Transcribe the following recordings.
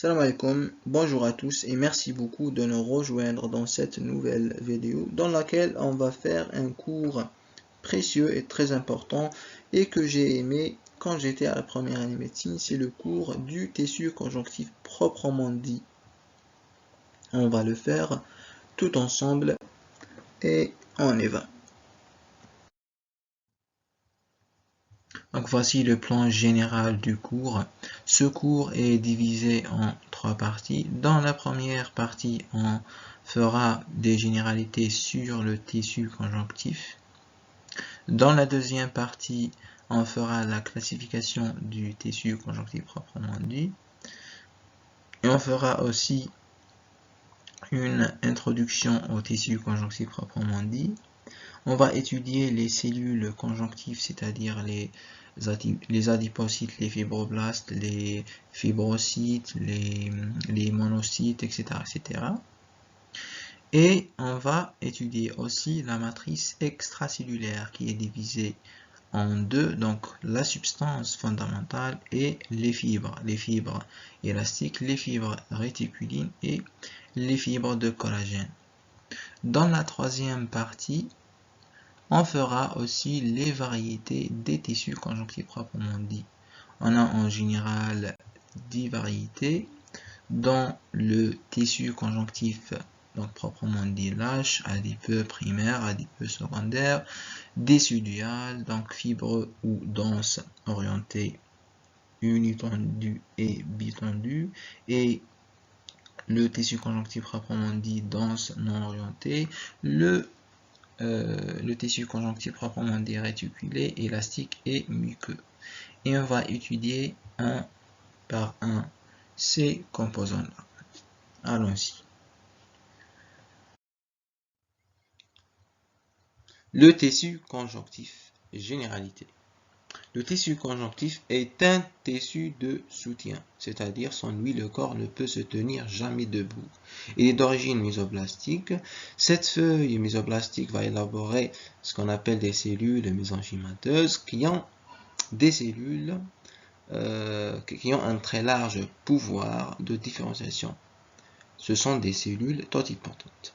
Salam alaikum, bonjour à tous et merci beaucoup de nous rejoindre dans cette nouvelle vidéo dans laquelle on va faire un cours précieux et très important et que j'ai aimé quand j'étais à la première année médecine, c'est le cours du tissu conjonctif proprement dit. On va le faire tout ensemble et on y va. Donc voici le plan général du cours. Ce cours est divisé en 3 parties. Dans la première partie, on fera des généralités sur le tissu conjonctif. Dans la deuxième partie, on fera la classification du tissu conjonctif proprement dit. Et on fera aussi une introduction au tissu conjonctif proprement dit. On va étudier les cellules conjonctives, c'est-à-dire les adipocytes, les fibroblastes, les fibrocytes, les monocytes, etc., etc. Et on va étudier aussi la matrice extracellulaire qui est divisée en deux, donc la substance fondamentale et les fibres élastiques, les fibres réticulines et les fibres de collagène. Dans la troisième partie, on fera aussi les variétés des tissus conjonctifs proprement dit. On a en général 10 variétés dans le tissu conjonctif donc proprement dit lâche, adipeux primaire, adipeux secondaire, décidual, donc fibreux ou dense orienté unitendu et bitendu, et le tissu conjonctif proprement dit dense non orienté, le tissu conjonctif proprement dit réticulé, élastique et muqueux. Et on va étudier un par un ces composants-là. Allons-y. Le tissu conjonctif, généralité. Le tissu conjonctif est un tissu de soutien, c'est-à-dire sans lui le corps ne peut se tenir jamais debout. Il est d'origine mésoblastique. Cette feuille mésoblastique va élaborer ce qu'on appelle des cellules mésenchymateuses qui ont des cellules qui ont un très large pouvoir de différenciation. Ce sont des cellules totipotentes.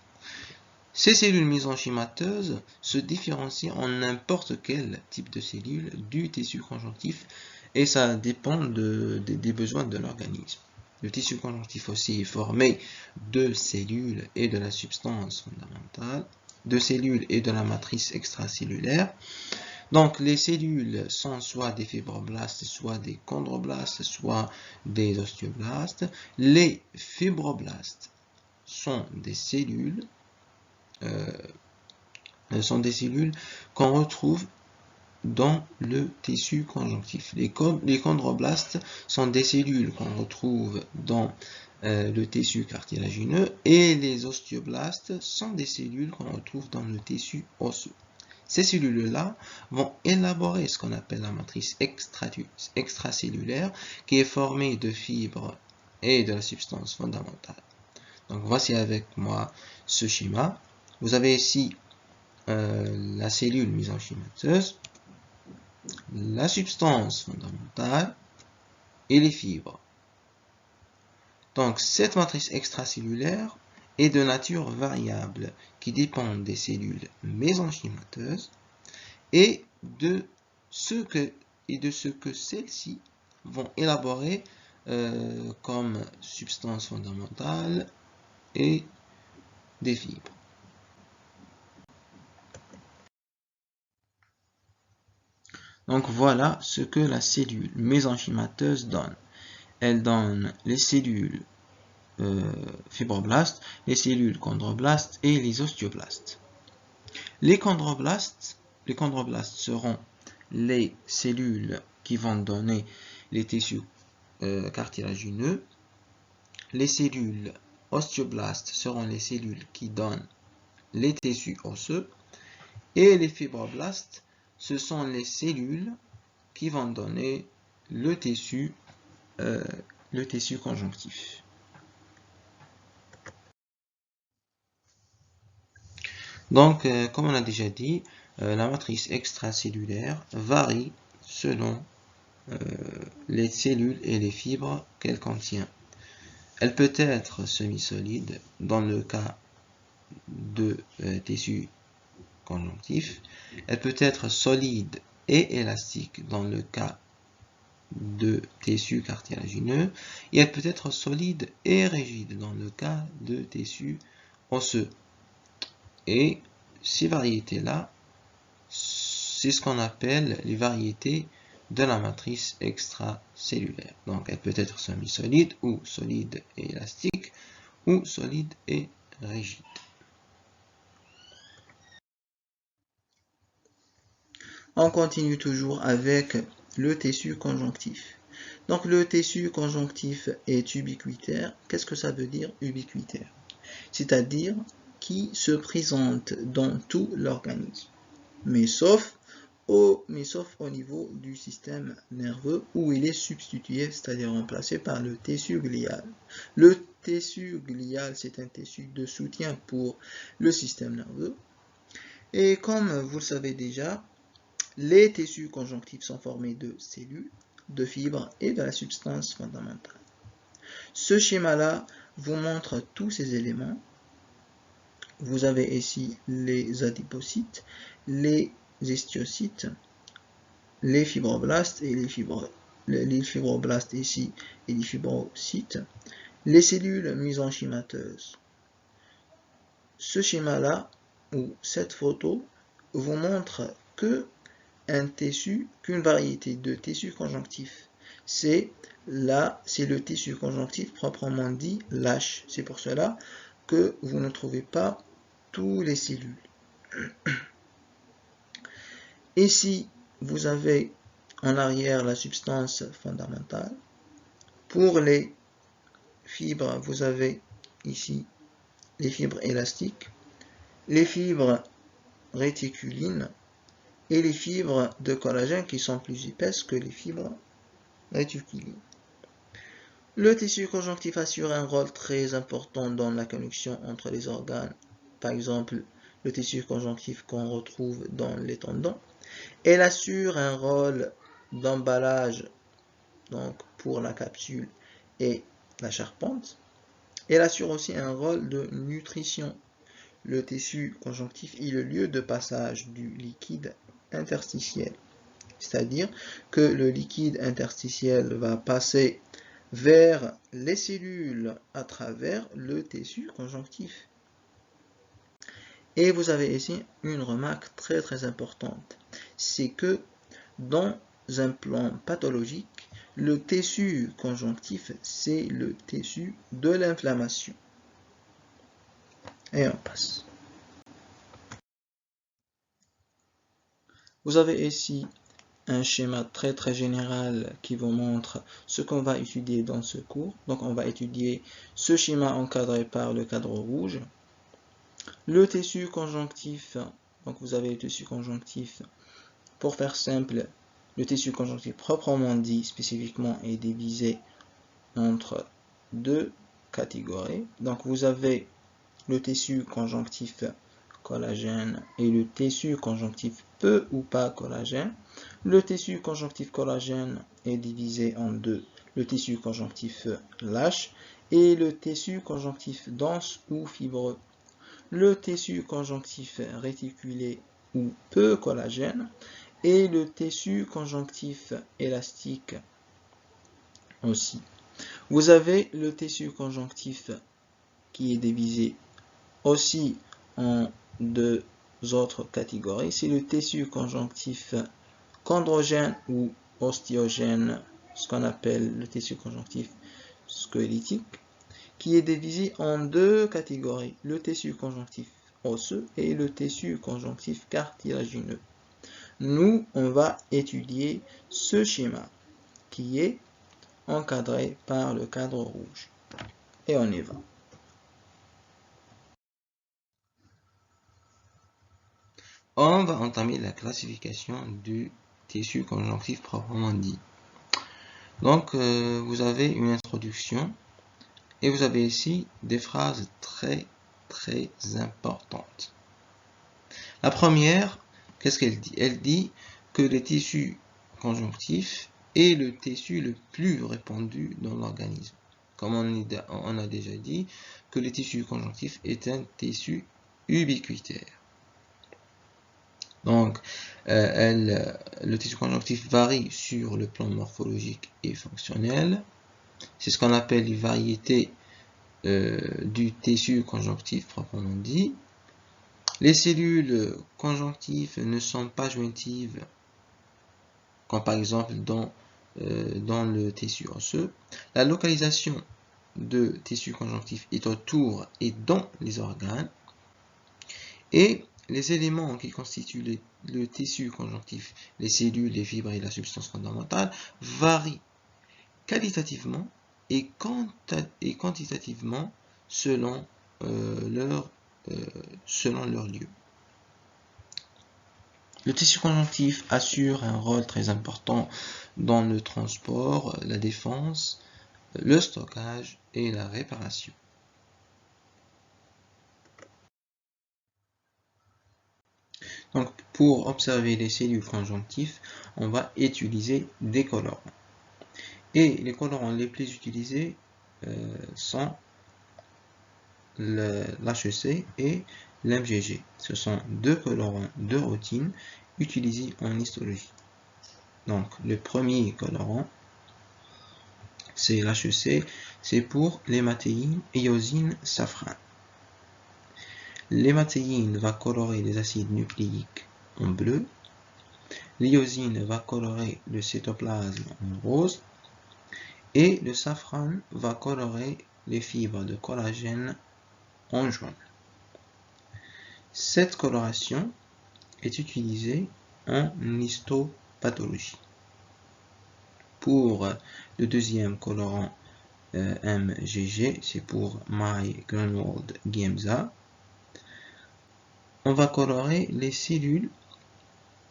Ces cellules mésenchymateuses se différencient en n'importe quel type de cellule du tissu conjonctif et ça dépend des besoins de l'organisme. Le tissu conjonctif aussi est formé de cellules et de la substance fondamentale, de cellules et de la matrice extracellulaire. Donc les cellules sont soit des fibroblastes, soit des chondroblastes, soit des osteoblastes. Les fibroblastes sont des cellules qu'on retrouve dans le tissu conjonctif. Les chondroblastes sont des cellules qu'on retrouve dans le tissu cartilagineux et les osteoblastes sont des cellules qu'on retrouve dans le tissu osseux. Ces cellules-là vont élaborer ce qu'on appelle la matrice extracellulaire qui est formée de fibres et de la substance fondamentale. Donc voici avec moi ce schéma. Vous avez ici la cellule mésenchymateuse, la substance fondamentale et les fibres. Donc cette matrice extracellulaire est de nature variable qui dépend des cellules mésenchymateuses et de ce que celles-ci vont élaborer comme substance fondamentale et des fibres. Donc voilà ce que la cellule mésenchymateuse donne. Elle donne les cellules fibroblastes, les cellules chondroblastes et les osteoblastes. Les chondroblastes seront les cellules qui vont donner les tissus cartilagineux. Les cellules osteoblastes seront les cellules qui donnent les tissus osseux. Et les fibroblastes, ce sont les cellules qui vont donner le tissu conjonctif. Donc, comme on a déjà dit, la matrice extracellulaire varie selon les cellules et les fibres qu'elle contient. Elle peut être semi-solide dans le cas de tissu conjonctif. Elle peut être solide et élastique dans le cas de tissu cartilagineux. Et elle peut être solide et rigide dans le cas de tissu osseux. Et ces variétés-là, c'est ce qu'on appelle les variétés de la matrice extracellulaire. Donc, elle peut être semi-solide ou solide et élastique ou solide et rigide. On continue toujours avec le tissu conjonctif. Donc, le tissu conjonctif est ubiquitaire. Qu'est-ce que ça veut dire ubiquitaire? C'est-à-dire qui se présente dans tout l'organisme, mais sauf au niveau du système nerveux où il est substitué, c'est-à-dire remplacé par le tissu glial. Le tissu glial, c'est un tissu de soutien pour le système nerveux. Et comme vous le savez déjà, les tissus conjonctifs sont formés de cellules, de fibres et de la substance fondamentale. Ce schéma-là vous montre tous ces éléments. Vous avez ici les adipocytes, les histiocytes, les fibroblastes et les fibroblastes ici et les fibrocytes, les cellules mésenchymateuses. Ce schéma-là, ou cette photo, vous montre qu'une variété de tissus conjonctifs. C'est le tissu conjonctif proprement dit lâche. C'est pour cela que vous ne trouvez pas tous les cellules. Ici, vous avez en arrière la substance fondamentale. Pour les fibres, vous avez ici les fibres élastiques, les fibres réticulines et les fibres de collagène qui sont plus épaisses que les fibres réticulines. Le tissu conjonctif assure un rôle très important dans la connexion entre les organes. Par exemple, le tissu conjonctif qu'on retrouve dans les tendons. Elle assure un rôle d'emballage, donc pour la capsule et la charpente. Elle assure aussi un rôle de nutrition. Le tissu conjonctif est le lieu de passage du liquide interstitiel. C'est-à-dire que le liquide interstitiel va passer vers les cellules à travers le tissu conjonctif. Et vous avez ici une remarque très très importante. C'est que dans un plan pathologique, le tissu conjonctif, c'est le tissu de l'inflammation. Et on passe. Vous avez ici un schéma très très général qui vous montre ce qu'on va étudier dans ce cours. Donc on va étudier ce schéma encadré par le cadre rouge. Le tissu conjonctif, donc vous avez le tissu conjonctif, pour faire simple, le tissu conjonctif proprement dit spécifiquement est divisé entre deux catégories. Donc vous avez le tissu conjonctif collagène et le tissu conjonctif peu ou pas collagène. Le tissu conjonctif collagène est divisé en deux, le tissu conjonctif lâche et le tissu conjonctif dense ou fibreux. Le tissu conjonctif réticulé ou peu collagène et le tissu conjonctif élastique aussi. Vous avez le tissu conjonctif qui est divisé aussi en deux autres catégories. C'est le tissu conjonctif chondrogène ou ostéogène, ce qu'on appelle le tissu conjonctif squelettique, qui est divisé en deux catégories, le tissu conjonctif osseux et le tissu conjonctif cartilagineux. Nous, on va étudier ce schéma qui est encadré par le cadre rouge. Et on y va. On va entamer la classification du tissu conjonctif proprement dit. Donc, vous avez une introduction et vous avez ici des phrases très très importantes. La première, qu'est-ce qu'elle dit? Elle dit que le tissu conjonctif est le tissu le plus répandu dans l'organisme. comme on a déjà dit, que le tissu conjonctif est un tissu ubiquitaire. Donc, le tissu conjonctif varie sur le plan morphologique et fonctionnel. C'est ce qu'on appelle les variétés du tissu conjonctif proprement dit. Les cellules conjonctives ne sont pas jointives, comme par exemple dans le tissu osseux. La localisation de tissu conjonctif est autour et dans les organes. Et les éléments qui constituent le tissu conjonctif, les cellules, les fibres et la substance fondamentale, varient qualitativement et quantitativement selon leur lieu. Le tissu conjonctif assure un rôle très important dans le transport, la défense, le stockage et la réparation. Donc, pour observer les cellules conjonctives, on va utiliser des colorants. Et les colorants les plus utilisés sont l'HEC et l'MGG. Ce sont deux colorants de routine utilisés en histologie. Donc, le premier colorant, c'est l'HEC, c'est pour l'hématéine, iosine, safrane. L'hématéine va colorer les acides nucléiques en bleu. L'iosine va colorer le cytoplasme en rose. Et le safrane va colorer les fibres de collagène en jaune. Cette coloration est utilisée en histopathologie. Pour le deuxième colorant MGG, c'est pour My Grunwald Giemsa, on va colorer les cellules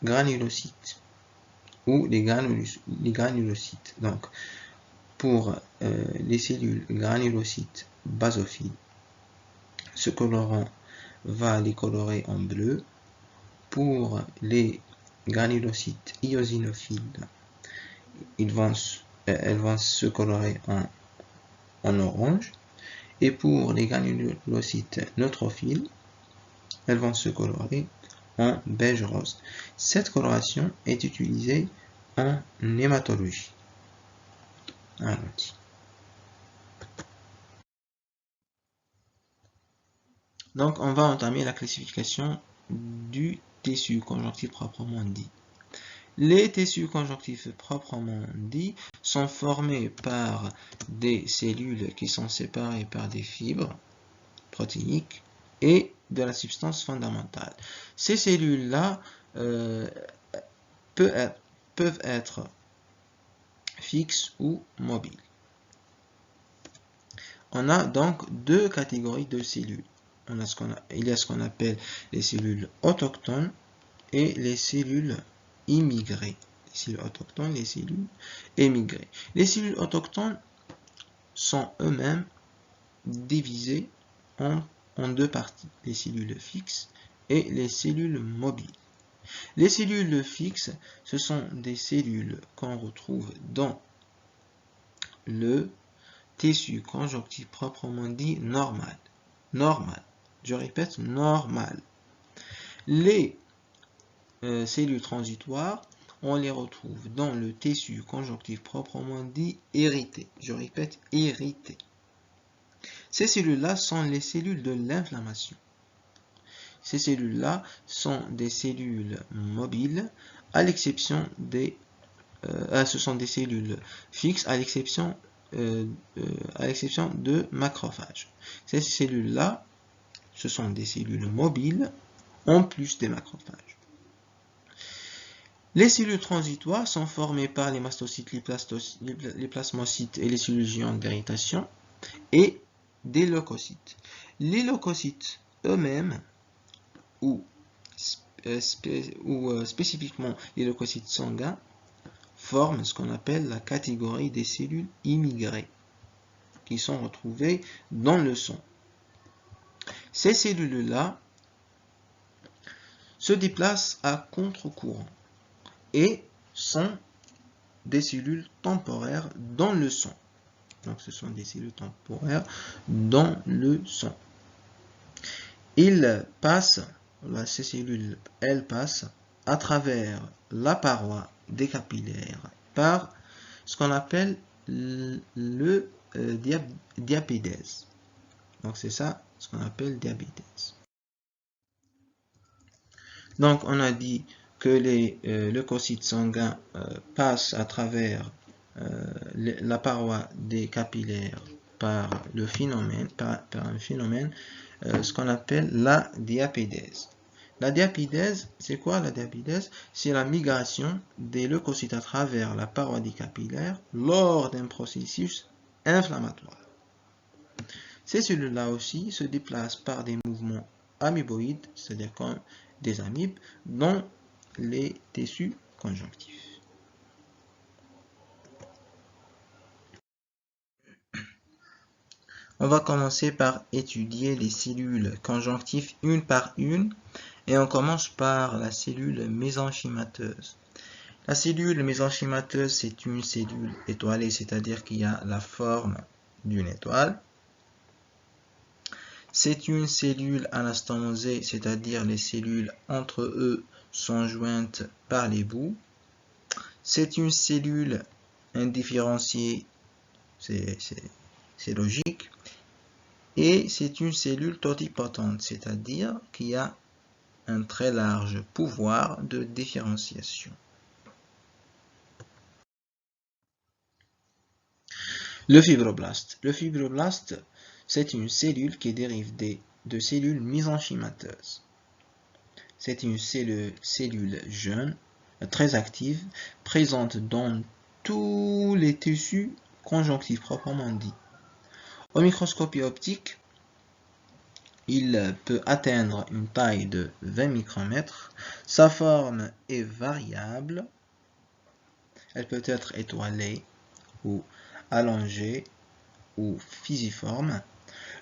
granulocytes ou les granulocytes. Donc, pour les cellules granulocytes basophiles, ce colorant va les colorer en bleu. Pour les granulocytes eosinophiles, elles vont se colorer en orange. Et pour les granulocytes neutrophiles, elles vont se colorer en beige rose. Cette coloration est utilisée en hématologie. Donc, on va entamer la classification du tissu conjonctif proprement dit. Les tissus conjonctifs proprement dits sont formés par des cellules qui sont séparées par des fibres protéiques et de la substance fondamentale. Ces cellules-là peuvent être fixes ou mobiles. On a donc deux catégories de cellules. Il y a ce qu'on appelle les cellules autochtones et les cellules immigrées. Les cellules autochtones, les cellules émigrées. Les cellules autochtones sont eux-mêmes divisées en deux parties, les cellules fixes et les cellules mobiles. Les cellules fixes, ce sont des cellules qu'on retrouve dans le tissu conjonctif proprement dit normal. Je répète, normal. Les cellules transitoires, on les retrouve dans le tissu conjonctif proprement dit irrité. Je répète, irrité. Ces cellules-là sont les cellules de l'inflammation. Ces cellules-là sont des cellules mobiles, à l'exception des... ce sont des cellules fixes, à l'exception de macrophages. Ces cellules-là, ce sont des cellules mobiles en plus des macrophages. Les cellules transitoires sont formées par les mastocytes, les plasmocytes et les cellules géantes d'irritation et des leucocytes. Les leucocytes eux-mêmes ou spécifiquement les leucocytes sanguins forment ce qu'on appelle la catégorie des cellules immigrées qui sont retrouvées dans le sang. Ces cellules-là se déplacent à contre-courant et sont des cellules temporaires dans le sang. Donc ce sont des cellules temporaires dans le sang. Ces cellules, elles passent à travers la paroi des capillaires par ce qu'on appelle le diapédèse. Donc c'est ça ce qu'on appelle diapédèse. Donc on a dit que les leucocytes sanguins passent à travers la paroi des capillaires par un phénomène, ce qu'on appelle la diapédèse. La diapédèse, c'est quoi la diapédèse? C'est la migration des leucocytes à travers la paroi des capillaires lors d'un processus inflammatoire. Ces cellules-là aussi se déplacent par des mouvements amoeboïdes, c'est-à-dire comme des amibes, dans les tissus conjonctifs. On va commencer par étudier les cellules conjonctives une par une et on commence par la cellule mésenchymateuse. La cellule mésenchymateuse, c'est une cellule étoilée, c'est-à-dire qu'il y a la forme d'une étoile. C'est une cellule anastomosée, c'est-à-dire les cellules entre eux sont jointes par les bouts. C'est une cellule indifférenciée, c'est logique. Et c'est une cellule totipotente, c'est-à-dire qu'il a un très large pouvoir de différenciation. Le fibroblaste. Le fibroblaste, c'est une cellule qui dérive de cellules mésenchymateuses. C'est une cellule jeune, très active, présente dans tous les tissus conjonctifs proprement dit. Au microscopie optique, il peut atteindre une taille de 20 micromètres. Sa forme est variable. Elle peut être étoilée ou allongée ou fusiforme.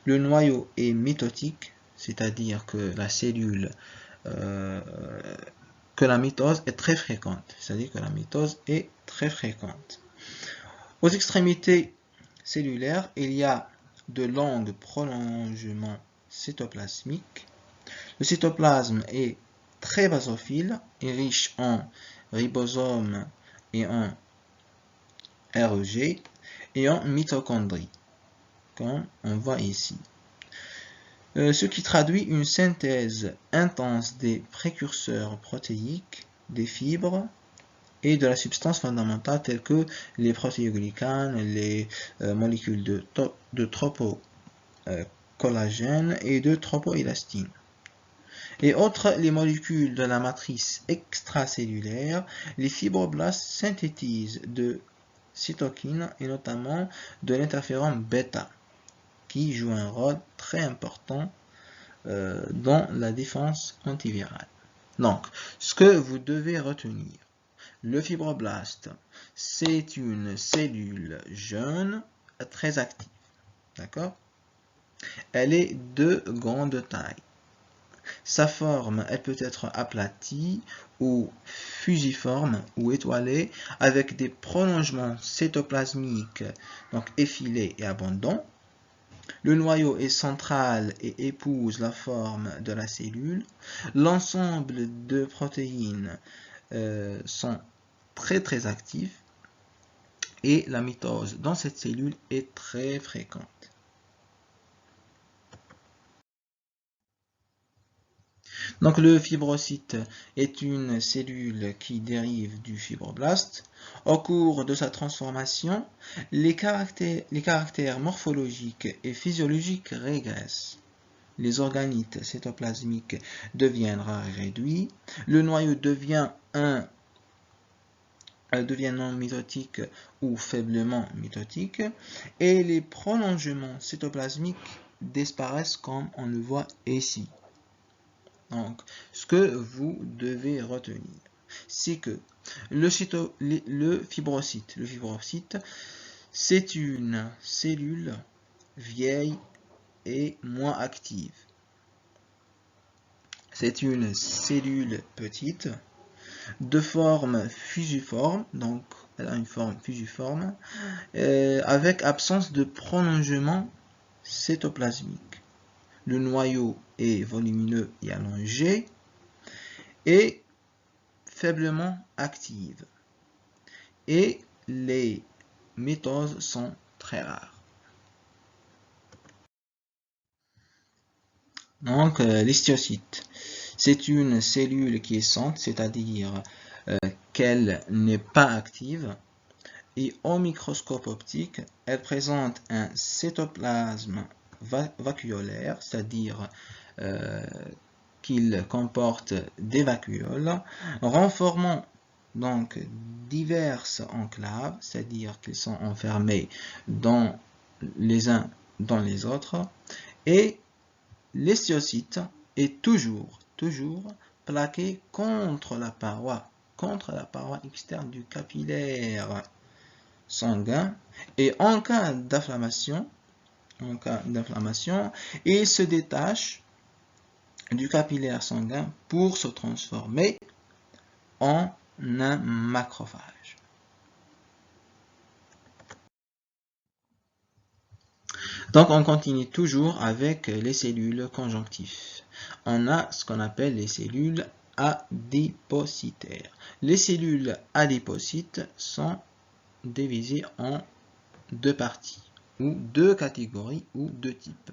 Le noyau est mitotique, c'est-à-dire que la cellule, que la mitose est très fréquente. C'est-à-dire que la mitose est très fréquente. Aux extrémités cellulaires, il y a de longs prolongements cytoplasmiques. Le cytoplasme est très basophile et riche en ribosomes et en REG et en mitochondries, comme on voit ici. Ce qui traduit une synthèse intense des précurseurs protéiques, des fibres et de la substance fondamentale telles que les protéoglycanes, les molécules de tropocollagène et de tropoélastine. Et outre les molécules de la matrice extracellulaire, les fibroblastes synthétisent de cytokines et notamment de l'interféron bêta, qui joue un rôle très important dans la défense antivirale. Donc, ce que vous devez retenir, le fibroblaste, c'est une cellule jeune, très active. D'accord? Elle est de grande taille. Sa forme, elle peut être aplatie ou fusiforme ou étoilée avec des prolongements cytoplasmiques, donc effilés et abondants. Le noyau est central et épouse la forme de la cellule. L'ensemble de protéines sont très actifs et la mitose dans cette cellule est très fréquente. Donc le fibrocyte est une cellule qui dérive du fibroblaste. Au cours de sa transformation, les caractères morphologiques et physiologiques régressent. Les organites cytoplasmiques deviennent rares et réduits. Le noyau devient non mitotique ou faiblement mitotique. Et les prolongements cytoplasmiques disparaissent comme on le voit ici. Donc, ce que vous devez retenir, c'est que le fibrocyte, c'est une cellule vieille et moins active. C'est une cellule petite de forme fusiforme, donc elle a une forme fusiforme, avec absence de prolongement cytoplasmique. Le noyau est volumineux et allongé et faiblement active. Et les mitoses sont très rares. Donc, l'histiocyte, c'est une cellule qui est quiescente, c'est-à-dire qu'elle n'est pas active. Et au microscope optique, elle présente un cytoplasme vacuolaire, c'est-à-dire qu'il comporte des vacuoles, renformant donc diverses enclaves, c'est-à-dire qu'ils sont enfermés dans les uns dans les autres, et l'histiocyte est toujours plaqué contre la paroi externe du capillaire sanguin, et en cas d'inflammation, il se détache du capillaire sanguin pour se transformer en un macrophage. Donc on continue toujours avec les cellules conjonctives. On a ce qu'on appelle les cellules adipocytaires. Les cellules adipocytes sont divisées en deux parties, ou deux catégories, ou deux types.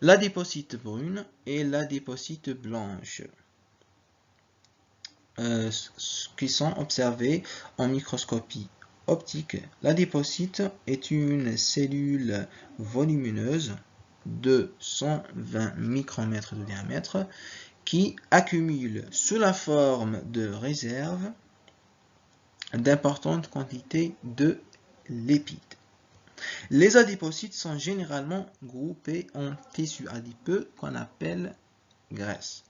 L'adipocyte brune et l'adipocyte blanche, qui sont observés en microscopie optique. L'adipocyte est une cellule volumineuse de 120 micromètres de diamètre qui accumule sous la forme de réserve d'importantes quantités de lipides. Les adipocytes sont généralement groupés en tissus adipeux qu'on appelle graisses.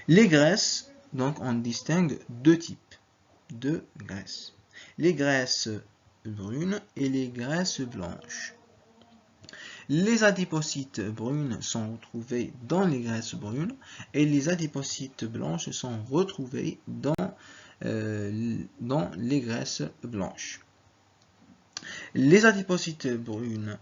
Les graisses, donc on distingue deux types de graisses. Les graisses brunes et les graisses blanches. Les adipocytes brunes sont retrouvés dans les graisses brunes et les adipocytes blanches sont retrouvés dans les graisses blanches. Les adipocytes brunes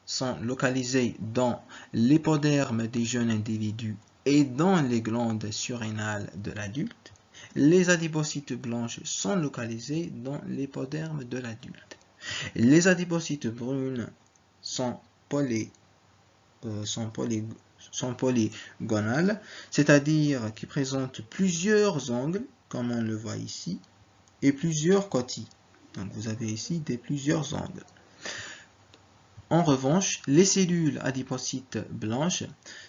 sont localisés dans l'épiderme des jeunes individus et dans les glandes surrénales de l'adulte. Les adipocytes blanches sont localisés dans l'épiderme de l'adulte. Les adipocytes brunes sont polygonales, c'est-à-dire qui présentent plusieurs angles, comme on le voit ici, et plusieurs côtés. Donc vous avez ici plusieurs angles. En revanche, les cellules adipocytes blanches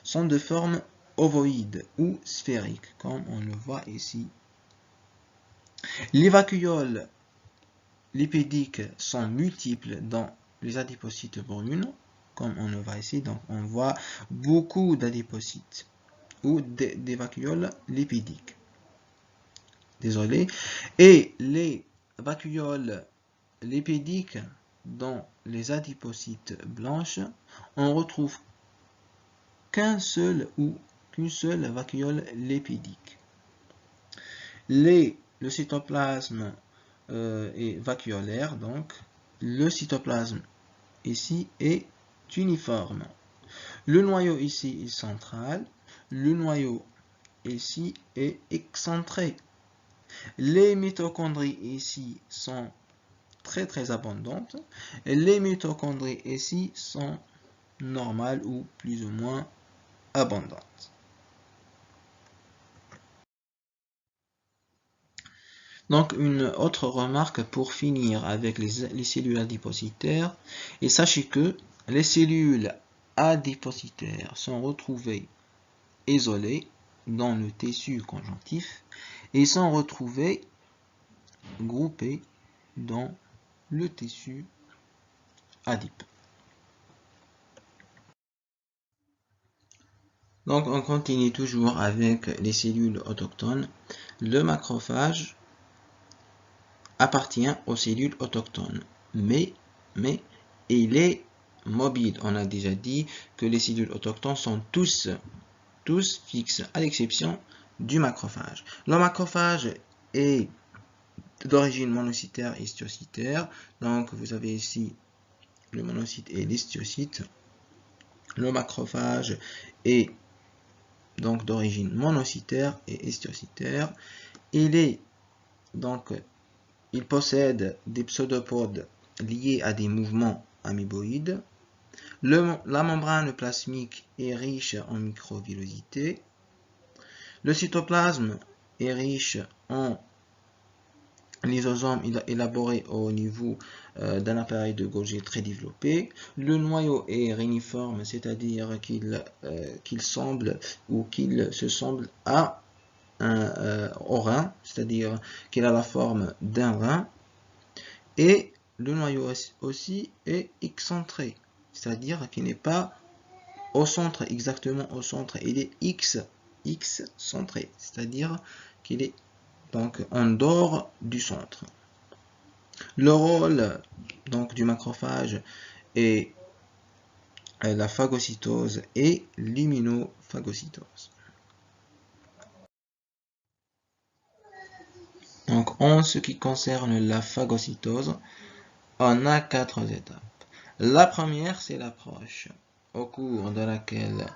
sont de forme ovoïde ou sphérique, comme on le voit ici. Les vacuoles lipidiques sont multiples dans les adipocytes brunes, comme on le voit ici. Donc on voit beaucoup d'adipocytes ou des vacuoles lipidiques. Désolé. Et les vacuoles lipidiques dans les adipocytes blanches, on retrouve qu'une seule vacuole lipidique. Le cytoplasme est vacuolaire, donc le cytoplasme ici est uniforme. Le noyau ici est central, le noyau ici est excentré. Les mitochondries ici sont très abondantes et les mitochondries ici sont normales ou plus ou moins abondantes. Donc une autre remarque pour finir avec les cellules adipocytaires, et sachez que les cellules adipocytaires sont retrouvées isolées dans le tissu conjonctif et sont retrouvées groupées dans le tissu adipeux. Donc on continue toujours avec les cellules autochtones. Le macrophage appartient aux cellules autochtones, mais il est mobile. On a déjà dit que les cellules autochtones sont tous fixes, à l'exception du macrophage. Le macrophage est d'origine monocytaire et histiocytaire. Donc, vous avez ici le monocyte et l'histiocyte. Le macrophage est donc d'origine monocytaire et histiocytaire. Il possède des pseudopodes liés à des mouvements amoeboïdes. La membrane plasmique est riche en microvillosité. Le cytoplasme est riche en lysosomes élaborés au niveau d'un appareil de Golgi très développé. Le noyau est réniforme, c'est-à-dire qu'il semble ou qu'il se semble à au rein, c'est-à-dire qu'il a la forme d'un rein. Et le noyau aussi est excentré, c'est-à-dire qu'il n'est pas au centre, exactement au centre, il est X-centré, c'est-à-dire qu'il est donc en dehors du centre. Le rôle donc du macrophage est la phagocytose et l'immunophagocytose. Donc en ce qui concerne la phagocytose, on a 4 étapes. La première, c'est l'approche, au cours de laquelle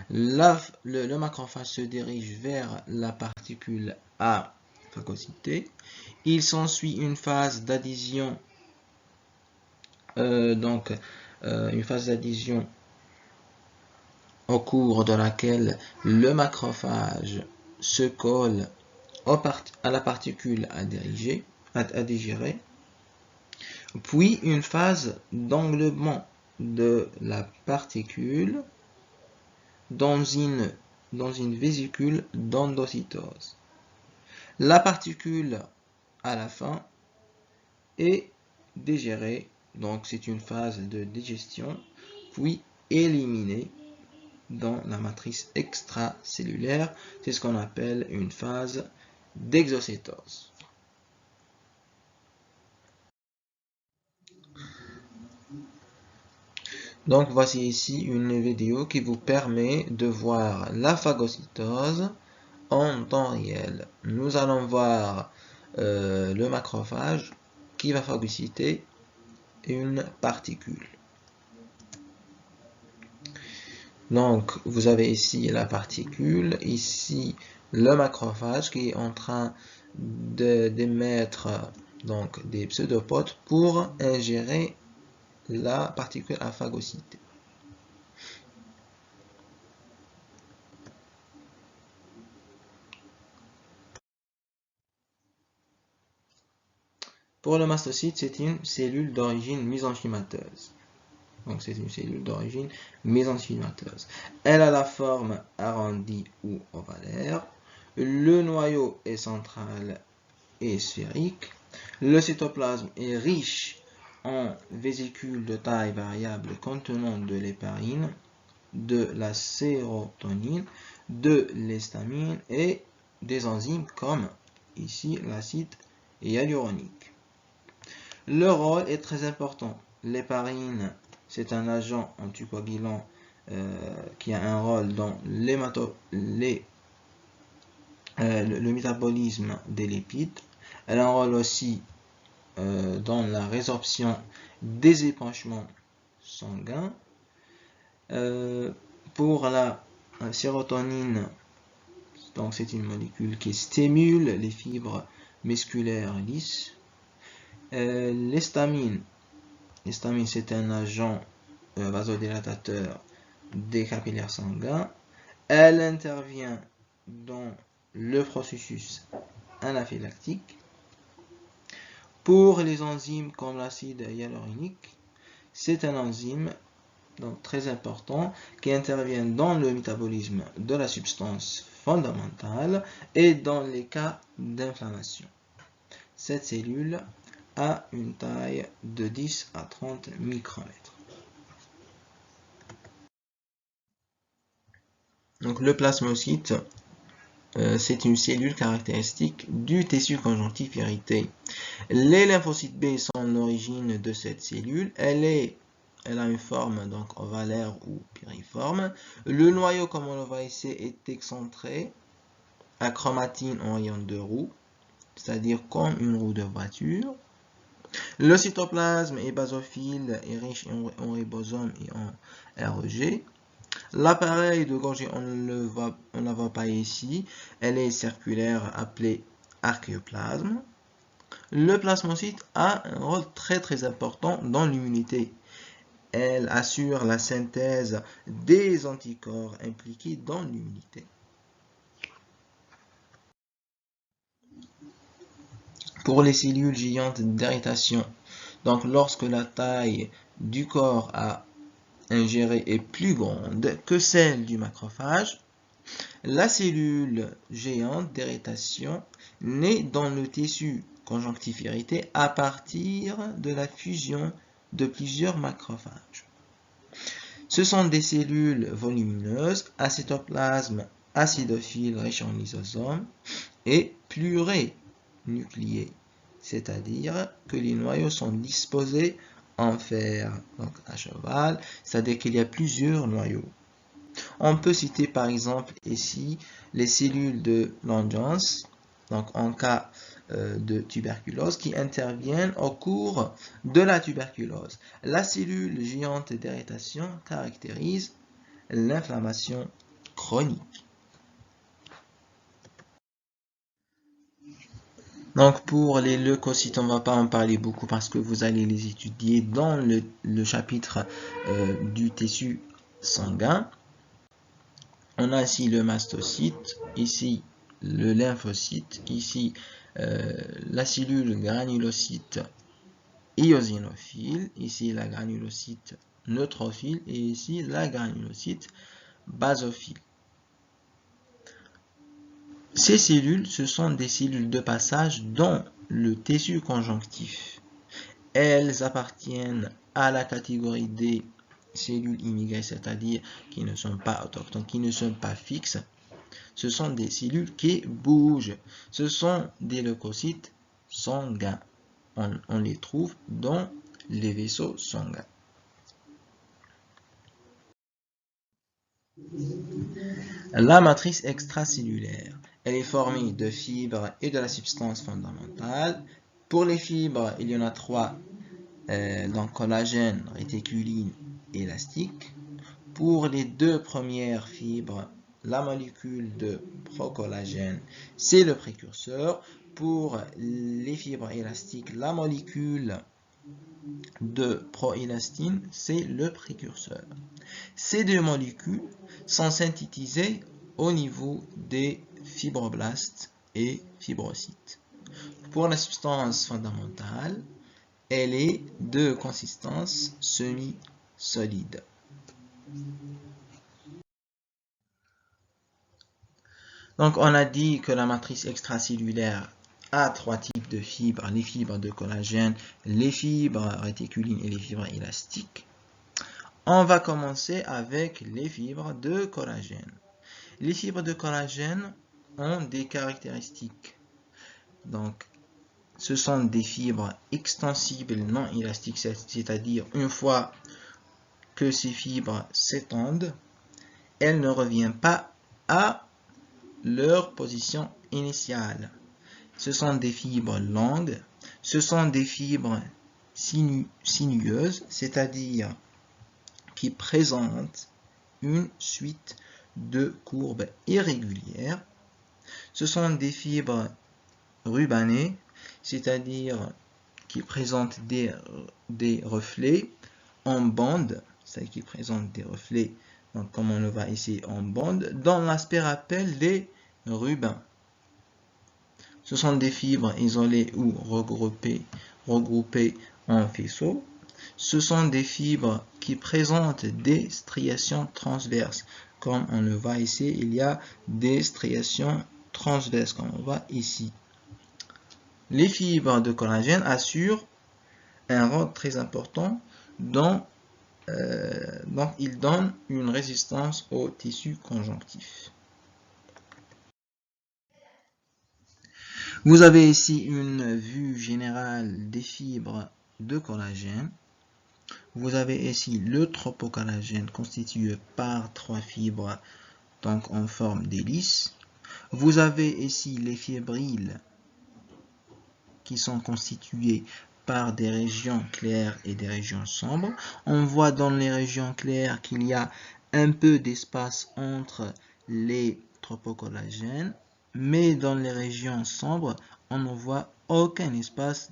le macrophage se dirige vers la particule à phagocytée. Il s'ensuit une phase d'adhésion, une phase d'adhésion au cours de laquelle le macrophage se colle à la particule à digérer. Puis une phase d'englobement de la particule dans une vésicule d'endocytose. La particule, à la fin, est digérée, donc c'est une phase de digestion, puis éliminée dans la matrice extracellulaire. C'est ce qu'on appelle une phase d'exocétose. Donc voici ici une vidéo qui vous permet de voir la phagocytose en temps réel. Nous allons voir le macrophage qui va phagocyter une particule. Donc vous avez ici la particule, ici le macrophage qui est en train d'émettre donc des pseudopodes pour ingérer la particule à phagocyter. Pour le mastocyte, c'est une cellule d'origine mésenchymateuse. Donc c'est une cellule d'origine mésenchymateuse. Elle a la forme arrondie ou ovalaire. Le noyau est central et sphérique. Le cytoplasme est riche en vésicules de taille variable contenant de l'héparine, de la sérotonine, de l'histamine et des enzymes comme ici l'acide hyaluronique. Le rôle est très important. L'héparine, c'est un agent anticoagulant qui a un rôle dans le métabolisme des lipides. Elle a un rôle aussi dans la résorption des épanchements sanguins. Pour la sérotonine, donc c'est une molécule qui stimule les fibres musculaires lisses. L'histamine, c'est un agent vasodilatateur des capillaires sanguins. Elle intervient dans le processus anaphylactique. Pour les enzymes comme l'acide hyaluronique, c'est un enzyme donc très important qui intervient dans le métabolisme de la substance fondamentale et dans les cas d'inflammation. Cette cellule a une taille de 10 à 30 micromètres. Donc le plasmocyte, c'est une cellule caractéristique du tissu conjonctif irrité. Les lymphocytes B sont l'origine de cette cellule. Elle a une forme donc ovalaire ou piriforme. Le noyau, comme on le voit ici, est excentré. achromatine oriente de roue, c'est-à-dire comme une roue de voiture. Le cytoplasme est basophile et riche en ribosomes et en REG. L'appareil de Golgi, on ne la voit pas ici, elle est circulaire, appelée archéoplasme. Le plasmocyte a un rôle très important dans l'immunité. Elle assure la synthèse des anticorps impliqués dans l'immunité. Pour les cellules géantes d'irritation, donc lorsque la taille du corps à ingérer est plus grande que celle du macrophage, la cellule géante d'irritation naît dans le tissu conjonctif irrité à partir de la fusion de plusieurs macrophages. Ce sont des cellules volumineuses à cytoplasme acidophile riche en lysosomes et plurinucléées, c'est-à-dire que les noyaux sont disposés en fer, donc à cheval, c'est-à-dire qu'il y a plusieurs noyaux. On peut citer par exemple ici les cellules de Langerhans, donc en cas de tuberculose, qui interviennent au cours de la tuberculose. La cellule géante d'irritation caractérise l'inflammation chronique. Donc pour les leucocytes, on ne va pas en parler beaucoup parce que vous allez les étudier dans le chapitre du tissu sanguin. On a ici le mastocyte, ici le lymphocyte, ici la cellule granulocyte eosinophile, ici la granulocyte neutrophile et ici la granulocyte basophile. Ces cellules, ce sont des cellules de passage dans le tissu conjonctif. Elles appartiennent à la catégorie des cellules immigrées, c'est-à-dire qui ne sont pas autochtones, qui ne sont pas fixes. Ce sont des cellules qui bougent. Ce sont des leucocytes sanguins. On les trouve dans les vaisseaux sanguins. La matrice extracellulaire, elle est formée de fibres et de la substance fondamentale. Pour les fibres, il y en a trois, donc collagène, réticuline, élastique. Pour les deux premières fibres, la molécule de procollagène, c'est le précurseur. Pour les fibres élastiques, la molécule de proélastine, c'est le précurseur. Ces deux molécules sont synthétisées au niveau des fibroblastes et fibrocytes. Pour la substance fondamentale, elle est de consistance semi-solide. Donc, on a dit que la matrice extracellulaire a trois types de fibres, les fibres de collagène, les fibres réticulines et les fibres élastiques. On va commencer avec les fibres de collagène. Les fibres de collagène ont des caractéristiques. Donc, ce sont des fibres extensibles non élastiques, c'est-à-dire une fois que ces fibres s'étendent, elles ne reviennent pas à leur position initiale. Ce sont des fibres longues, ce sont des fibres sinueuses, c'est-à-dire qui présentent une suite de courbes irrégulières. Ce sont des fibres rubanées, c'est-à-dire qui présentent des reflets en bande, c'est-à-dire qui présentent des reflets, donc comme on le voit ici en bande, dont l'aspect rappelle des rubans. Ce sont des fibres isolées ou regroupées en faisceaux. Ce sont des fibres qui présentent des striations transverses. Comme on le voit ici, il y a des striations transverses, comme on voit ici. Les fibres de collagène assurent un rôle très important donc ils donnent une résistance au tissu conjonctif. Vous avez ici une vue générale des fibres de collagène. Vous avez ici le tropocollagène constitué par trois fibres donc en forme d'hélice. Vous avez ici les fibriles qui sont constitués par des régions claires et des régions sombres. On voit dans les régions claires qu'il y a un peu d'espace entre les tropocollagènes, mais dans les régions sombres, on ne voit aucun espace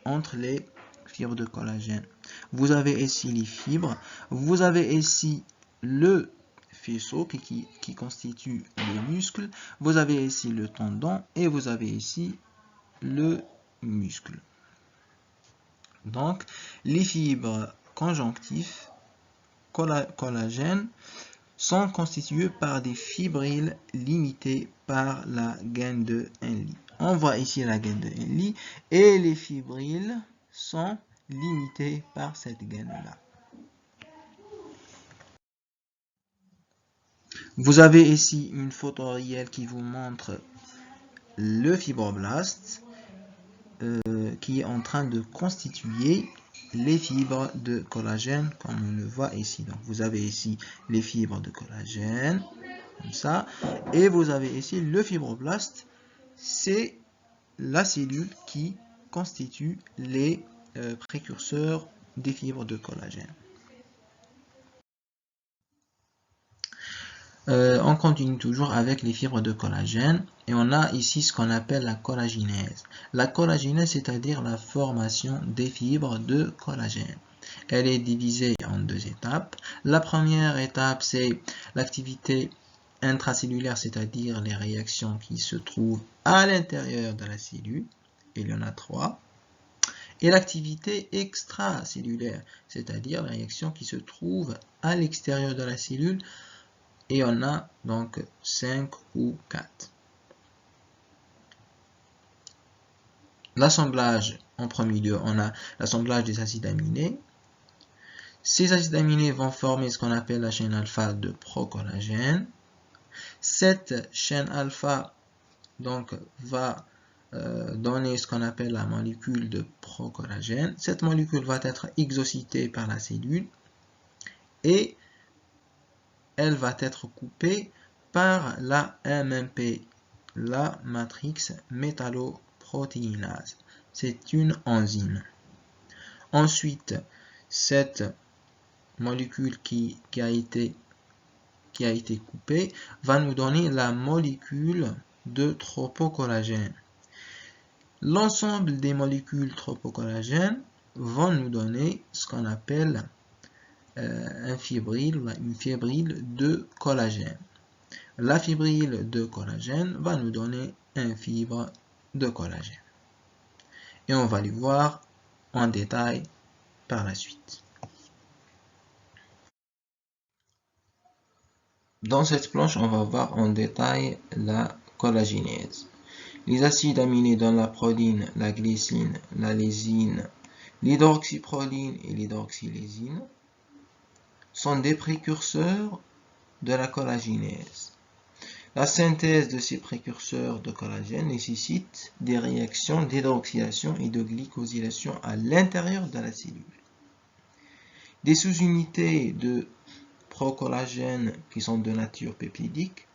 entre les fibres de collagène. Vous avez ici les fibres, vous avez ici le faisceau qui constitue le muscle, vous avez ici le tendon et vous avez ici le muscle. Donc, les fibres conjonctives collagènes sont constituées par des fibriles limitées par la gaine de Henle. On voit ici la gaine de Henle et les fibriles sont limités par cette gaine-là. Vous avez ici une photo réelle qui vous montre le fibroblaste qui est en train de constituer les fibres de collagène comme on le voit ici. Donc vous avez ici les fibres de collagène comme ça et vous avez ici le fibroblaste, c'est la cellule qui constitue les précurseurs des fibres de collagène. On continue toujours avec les fibres de collagène et on a ici ce qu'on appelle la collaginèse. La collaginèse, c'est-à-dire la formation des fibres de collagène. Elle est divisée en deux étapes. La première étape, c'est l'activité intracellulaire, c'est-à-dire les réactions qui se trouvent à l'intérieur de la cellule. Il y en a 3. Et l'activité extracellulaire, c'est-à-dire les réactions qui se trouvent à l'extérieur de la cellule. Et on a donc 5 ou 4. L'assemblage, en premier lieu, on a l'assemblage des acides aminés. Ces acides aminés vont former ce qu'on appelle la chaîne alpha de procollagène. Cette chaîne alpha donc, va donner ce qu'on appelle la molécule de procollagène. Cette molécule va être exocitée par la cellule et elle va être coupée par la MMP, la matrix métalloprotéinase. C'est une enzyme. Ensuite, cette molécule qui a été coupée va nous donner la molécule de tropocollagène. L'ensemble des molécules tropocollagènes vont nous donner ce qu'on appelle un fibrille ou une fibrille de collagène. La fibrille de collagène va nous donner un fibre de collagène. Et on va les voir en détail par la suite. Dans cette planche, on va voir en détail la collaginèse. Les acides aminés dans la proline, la glycine, la lysine, l'hydroxyproline et l'hydroxylésine sont des précurseurs de la collaginèse. La synthèse de ces précurseurs de collagène nécessite des réactions d'hydroxylation et de glycosylation à l'intérieur de la cellule. Des sous-unités de procollagène qui sont de nature peptidique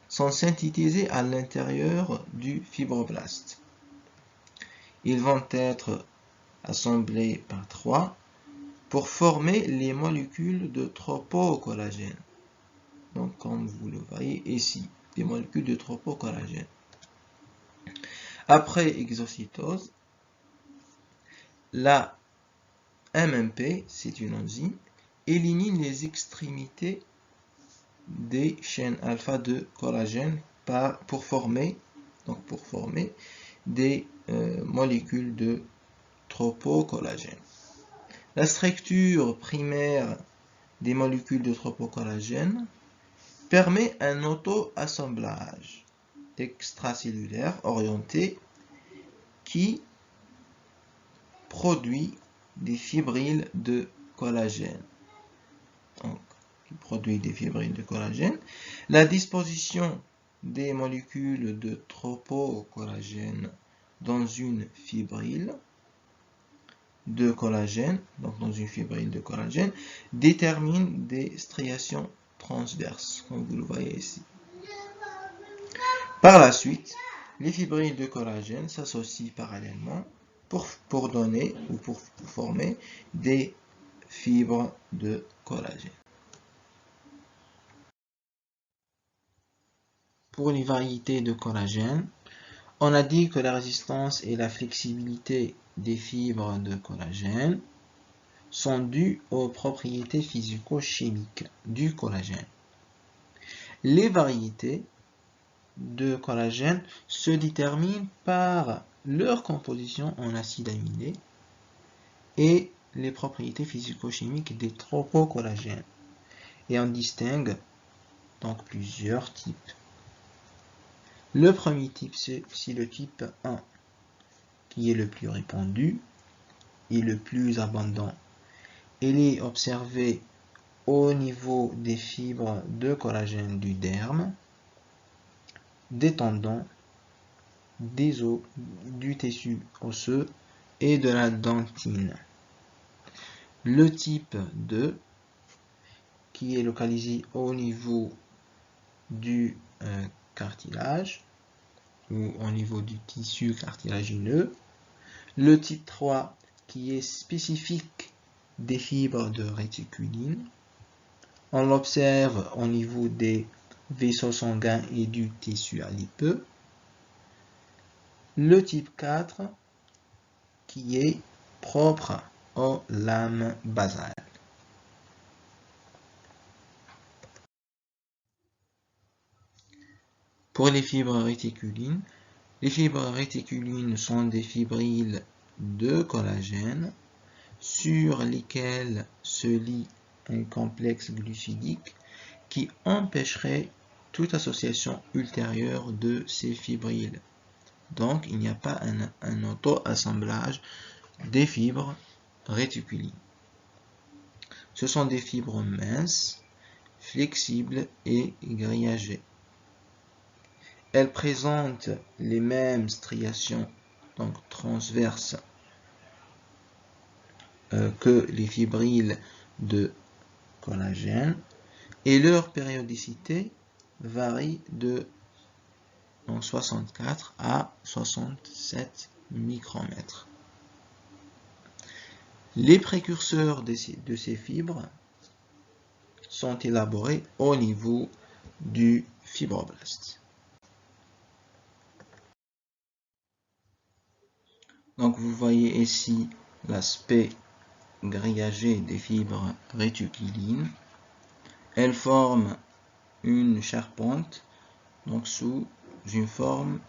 sont synthétisées à l'intérieur du fibroblaste. Ils vont être assemblés par 3 pour former les molécules de tropocollagène. Donc, comme vous le voyez ici, des molécules de tropocollagène. Après exocytose, la MMP, c'est une enzyme, élimine les extrémités des chaînes alpha de collagène pour former des molécules de tropocollagène. La structure primaire des molécules de tropocollagène permet un auto-assemblage extracellulaire orienté qui produit des fibrilles de collagène. Donc, qui produit des fibrilles de collagène. La disposition des molécules de tropocollagène dans une fibrille de collagène, donc dans une fibrille de collagène, détermine des striations transverses, comme vous le voyez ici. Par la suite, les fibrilles de collagène s'associent parallèlement pour donner ou pour former des fibres de collagène. Pour les variétés de collagène, on a dit que la résistance et la flexibilité des fibres de collagène sont dues aux propriétés physico-chimiques du collagène. Les variétés de collagène se déterminent par leur composition en acides aminés et les propriétés physico-chimiques des tropocollagènes. Et on distingue donc plusieurs types. Le premier type, c'est le type 1, qui est le plus répandu et le plus abondant. Il est observé au niveau des fibres de collagène du derme, des tendons, des os, du tissu osseux et de la dentine. Le type 2, qui est localisé au niveau du cartilage ou au niveau du tissu cartilagineux. Le type 3, qui est spécifique des fibres de réticuline. On l'observe au niveau des vaisseaux sanguins et du tissu adipeux. Le type 4, qui est propre aux lames basales. Pour les fibres réticulines sont des fibrilles de collagène sur lesquelles se lie un complexe glucidique qui empêcherait toute association ultérieure de ces fibrilles. Donc, il n'y a pas un auto-assemblage des fibres réticulines. Ce sont des fibres minces, flexibles et grillagées. Elles présentent les mêmes striations donc transverses que les fibrilles de collagène et leur périodicité varie de 64 à 67 micromètres. Les précurseurs de ces fibres sont élaborés au niveau du fibroblaste. Donc vous voyez ici l'aspect grillagé des fibres réticulines. Elles forment une charpente donc sous une forme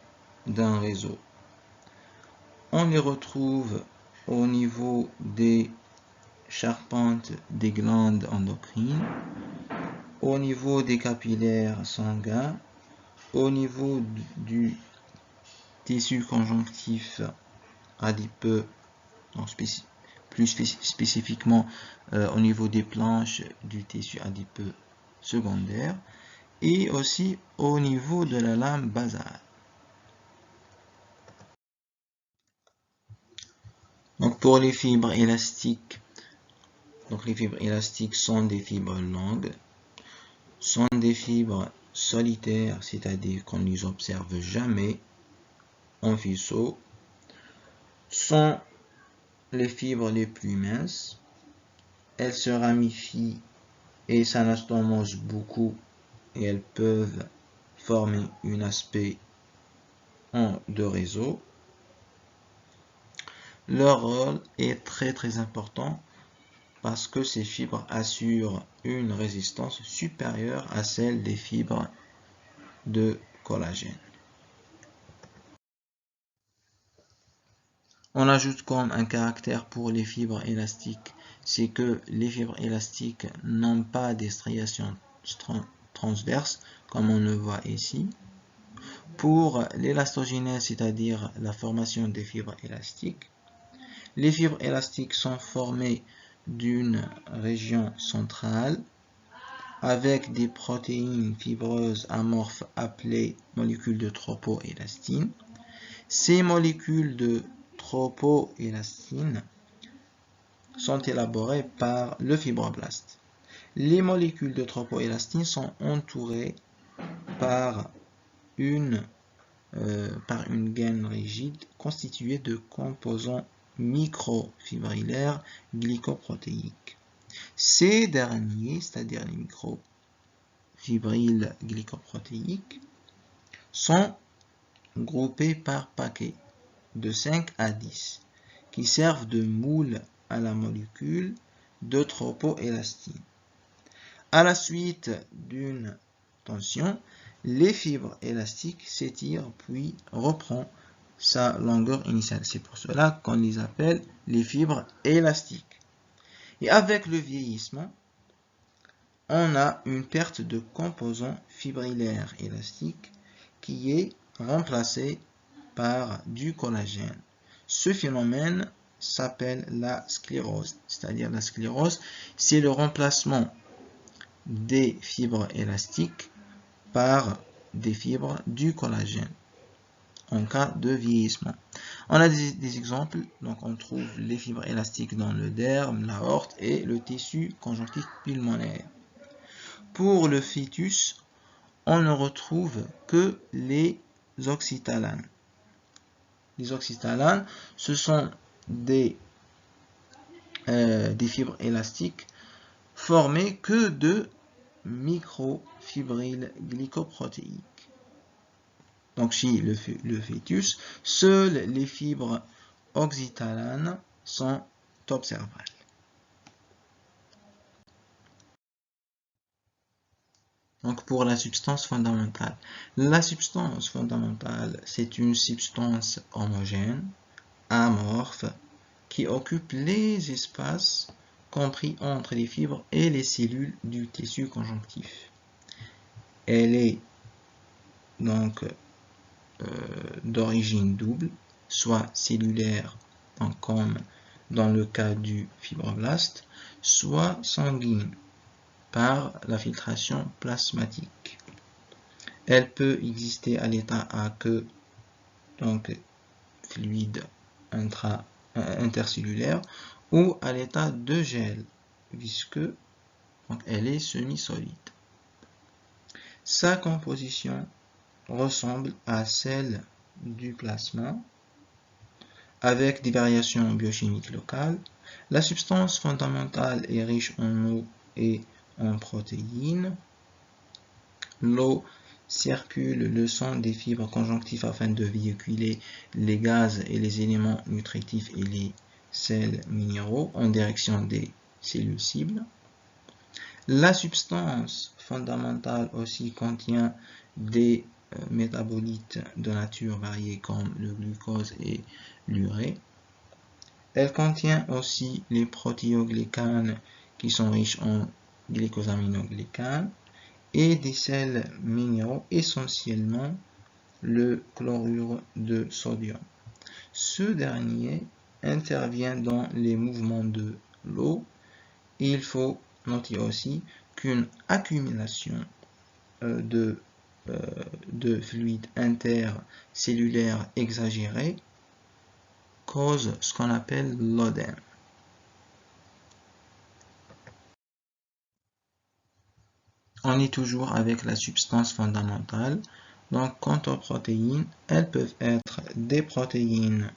d'un réseau. On les retrouve au niveau des charpentes des glandes endocrines, au niveau des capillaires sanguins, au niveau du tissu conjonctif adipeux, donc plus spécifiquement au niveau des planches du tissu adipeux secondaire, et aussi au niveau de la lame basale. Donc pour les fibres élastiques, sont des fibres longues, sont des fibres solitaires, c'est-à-dire qu'on ne les observe jamais en faisceau, sont les fibres les plus minces. Elles se ramifient et s'anastomosent beaucoup et elles peuvent former un aspect de réseau. Leur rôle est très important parce que ces fibres assurent une résistance supérieure à celle des fibres de collagène. On ajoute comme un caractère pour les fibres élastiques, c'est que les fibres élastiques n'ont pas des striations transverses, comme on le voit ici. Pour l'élastogénèse, c'est-à-dire la formation des fibres élastiques, les fibres élastiques sont formées d'une région centrale avec des protéines fibreuses amorphes appelées molécules de tropoélastine. Ces molécules de tropoélastine sont élaborées par le fibroblaste. Les molécules de tropoélastine sont entourées par une par une gaine rigide constituée de composants microfibrillaires glycoprotéiques. Ces derniers, c'est-à-dire les microfibrilles glycoprotéiques, sont groupés par paquets de 5 à 10 qui servent de moule à la molécule de tropoélastine. À la suite d'une tension, les fibres élastiques s'étirent puis reprend sa longueur initiale. C'est pour cela qu'on les appelle les fibres élastiques. Et avec le vieillissement, on a une perte de composants fibrillaires élastiques qui est remplacée par du collagène. Ce phénomène s'appelle la sclérose. C'est-à-dire la sclérose, c'est le remplacement des fibres élastiques par des fibres du collagène en cas de vieillissement. On a des exemples, donc on trouve les fibres élastiques dans le derme, l'aorte et le tissu conjonctif pulmonaire. Pour le fœtus, on ne retrouve que les oxytalanes. Les oxytalanes, ce sont des fibres élastiques formées que de microfibrilles glycoprotéiques. Donc chez le fœtus, seules les fibres oxytalanes sont observables. Donc pour la substance fondamentale. La substance fondamentale, c'est une substance homogène, amorphe, qui occupe les espaces compris entre les fibres et les cellules du tissu conjonctif. Elle est donc d'origine double, soit cellulaire, donc comme dans le cas du fibroblaste, soit sanguine, par la filtration plasmatique. Elle peut exister à l'état aqueux, donc fluide intercellulaire, ou à l'état de gel visqueux, donc elle est semi-solide. Sa composition ressemble à celle du plasma, avec des variations biochimiques locales. La substance fondamentale est riche en eau et en protéines. L'eau circule le sang des fibres conjonctives afin de véhiculer les gaz et les éléments nutritifs et les sels minéraux en direction des cellules cibles. La substance fondamentale aussi contient des métabolites de nature variée comme le glucose et l'urée. Elle contient aussi les protéoglycanes qui sont riches en glycosaminoglycanes et des sels minéraux, essentiellement le chlorure de sodium. Ce dernier intervient dans les mouvements de l'eau. Il faut noter aussi qu'une accumulation de fluide intercellulaire exagéré cause ce qu'on appelle l'œdème. On est toujours avec la substance fondamentale. Donc, quant aux protéines, elles peuvent être des protéines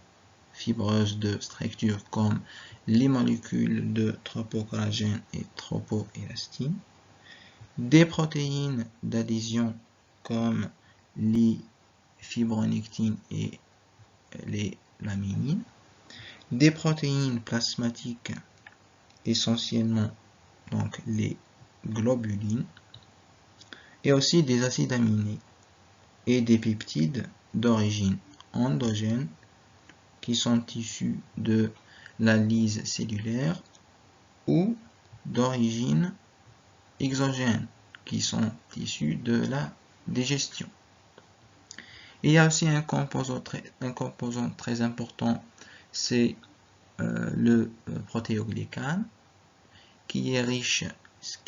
fibreuses de structure comme les molécules de tropocollagène et tropoélastine, des protéines d'adhésion comme les fibronectines et les laminines, des protéines plasmatiques essentiellement donc les globulines, et aussi des acides aminés et des peptides d'origine endogène qui sont issus de la lyse cellulaire ou d'origine exogène qui sont issus de la digestion. Et il y a aussi un composant très important, c'est le protéoglycane qui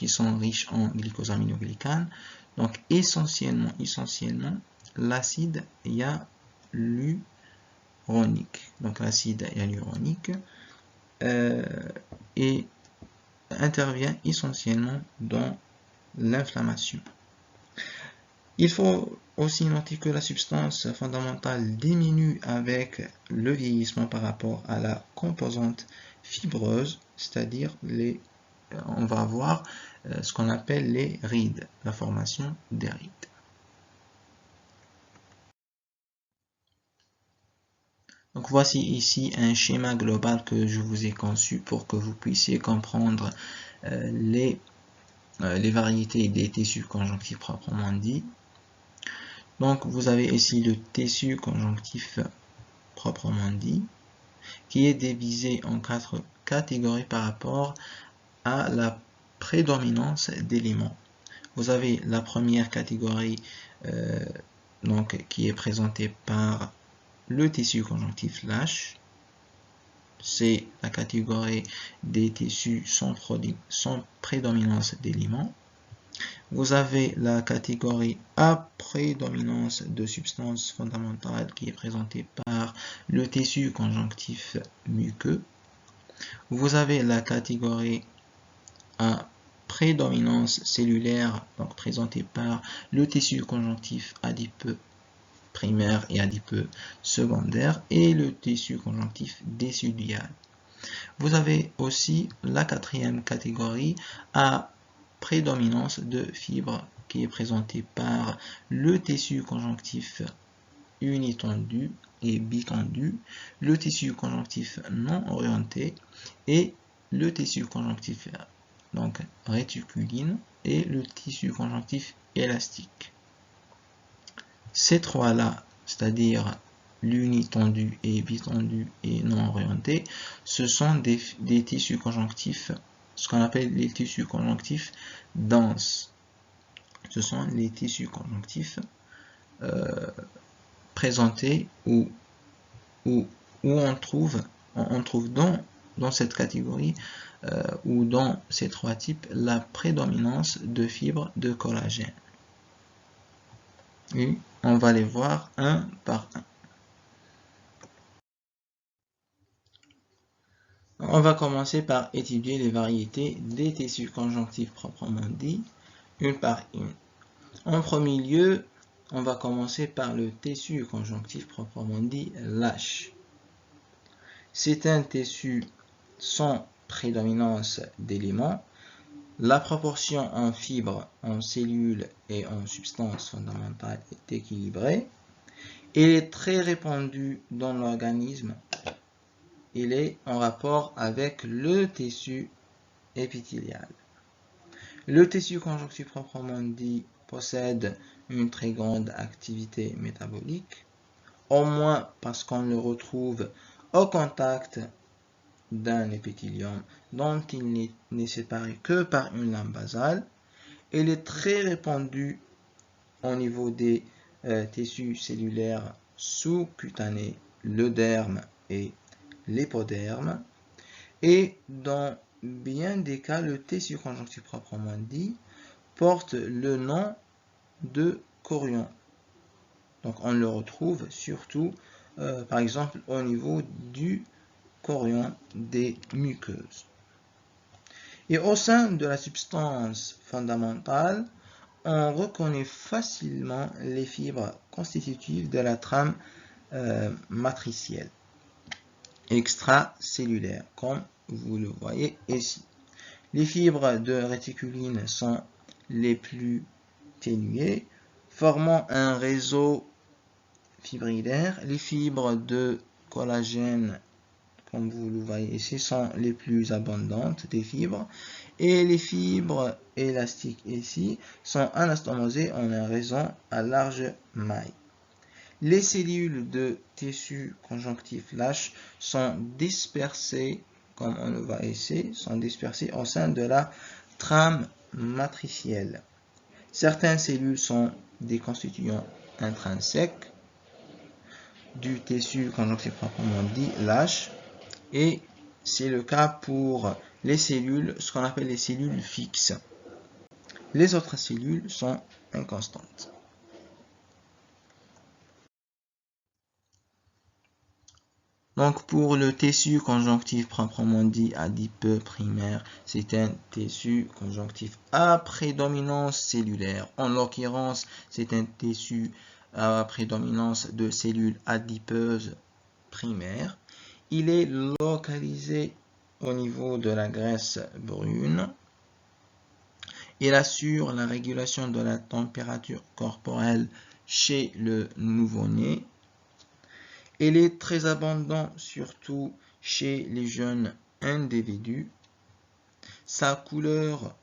sont riches en glycosaminoglycanes. Donc essentiellement l'acide hyaluronique. Donc l'acide hyaluronique et intervient essentiellement dans l'inflammation. Il faut aussi noter que la substance fondamentale diminue avec le vieillissement par rapport à la composante fibreuse, c'est-à-dire on va avoir ce qu'on appelle les rides, la formation des rides. Donc voici ici un schéma global que je vous ai conçu pour que vous puissiez comprendre les variétés des tissus conjonctifs proprement dit. Donc vous avez ici le tissu conjonctif proprement dit, qui est divisé en 4 catégories par rapport à la prédominance d'éléments. Vous avez la première catégorie donc, qui est présentée par le tissu conjonctif lâche. C'est la catégorie des tissus sans prédominance d'éléments. Vous avez la catégorie à prédominance de substances fondamentales qui est présentée par le tissu conjonctif muqueux. Vous avez la catégorie à prédominance cellulaire, donc présentée par le tissu conjonctif adipeux primaire et adipeux secondaire et le tissu conjonctif décidual. Vous avez aussi la quatrième catégorie à prédominance de fibres qui est présentée par le tissu conjonctif unitendu et bitendu, le tissu conjonctif non orienté et le tissu conjonctif donc réticuline et le tissu conjonctif élastique. Ces trois-là, c'est-à-dire l'unitendu et bitendu et non orienté, ce sont des tissus conjonctifs, ce qu'on appelle les tissus conjonctifs denses. Ce sont les tissus conjonctifs présentés où on trouve dans cette catégorie ou dans ces trois types la prédominance de fibres de collagène. Et on va les voir un par un. On va commencer par étudier les variétés des tissus conjonctifs proprement dit, une par une. En premier lieu, on va commencer par le tissu conjonctif proprement dit lâche. C'est un tissu sans prédominance d'éléments. La proportion en fibres, en cellules et en substances fondamentales est équilibrée. Il est très répandu dans l'organisme. Il est en rapport avec le tissu épithélial. Le tissu conjonctif proprement dit possède une très grande activité métabolique, au moins parce qu'on le retrouve au contact d'un épithélium dont il n'est séparé que par une lame basale. Il est très répandu au niveau des tissus cellulaires sous-cutanés, le derme et l'épiderme, et dans bien des cas, le tissu conjonctif proprement dit porte le nom de chorion. Donc on le retrouve surtout, par exemple, au niveau du chorion des muqueuses. Et au sein de la substance fondamentale, on reconnaît facilement les fibres constitutives de la trame matricielle extracellulaire, comme vous le voyez ici. Les fibres de réticuline sont les plus ténuées, formant un réseau fibrillaire. Les fibres de collagène, comme vous le voyez ici, sont les plus abondantes des fibres. Et les fibres élastiques ici sont anastomosées en un réseau à large maille. Les cellules de tissu conjonctif lâche sont dispersées, comme on le voit ici, sont dispersées au sein de la trame matricielle. Certaines cellules sont des constituants intrinsèques du tissu conjonctif proprement dit lâche, et c'est le cas pour les cellules, ce qu'on appelle les cellules fixes. Les autres cellules sont inconstantes. Donc pour le tissu conjonctif proprement dit adipeux primaire, c'est un tissu conjonctif à prédominance cellulaire. En l'occurrence, c'est un tissu à prédominance de cellules adipeuses primaires. Il est localisé au niveau de la graisse brune. Il assure la régulation de la température corporelle chez le nouveau-né. Il est très abondant surtout chez les jeunes individus. Sa couleur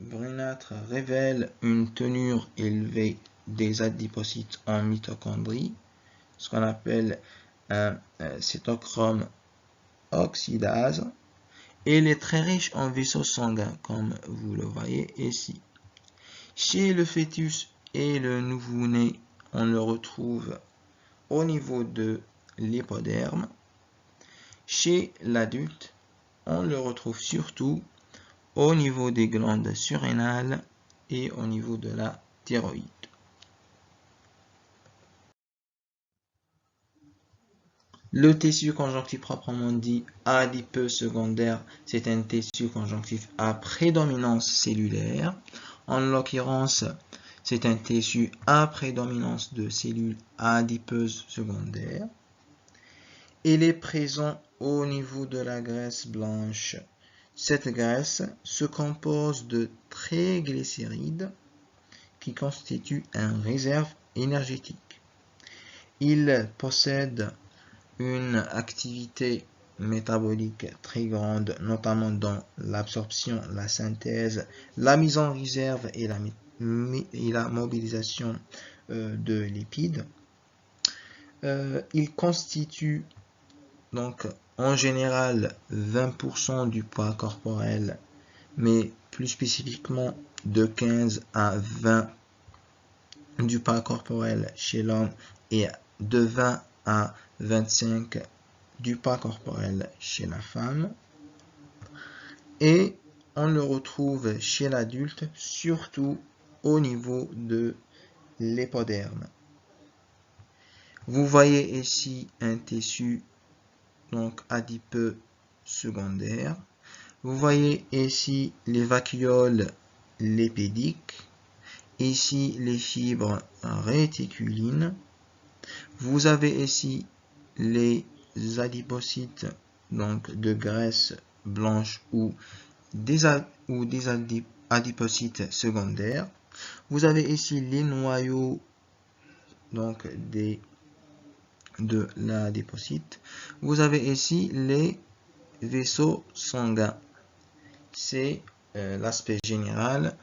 brunâtre révèle une teneur élevée des adipocytes en mitochondrie, ce qu'on appelle un cytochrome oxydase. Et il est très riche en vaisseaux sanguins, comme vous le voyez ici. Chez le fœtus et le nouveau-né, on le retrouve au niveau de l'hypoderme. Chez l'adulte, on le retrouve surtout au niveau des glandes surrénales et au niveau de la thyroïde. Le tissu conjonctif proprement dit adipeux secondaire, c'est un tissu conjonctif à prédominance cellulaire. En l'occurrence, c'est un tissu à prédominance de cellules adipeuses secondaires. Il est présent au niveau de la graisse blanche. Cette graisse se compose de triglycérides qui constituent une réserve énergétique. Il possède une activité métabolique très grande, notamment dans l'absorption, la synthèse, la mise en réserve et la mobilisation de lipides. Il constitue donc en général 20% du poids corporel, mais plus spécifiquement de 15 à 20 du poids corporel chez l'homme et de 20 à 25 du poids corporel chez la femme. Et on le retrouve chez l'adulte, surtout au niveau de l'épiderme. Vous voyez ici un tissu donc adipeux secondaire. Vous voyez ici les vacuoles lipidiques. Ici les fibres réticulines. Vous avez ici les adipocytes donc de graisse blanche ou des adipocytes secondaires. Vous avez ici les noyaux donc de l'adipocyte. Vous avez ici les vaisseaux sanguins. C'est l'aspect général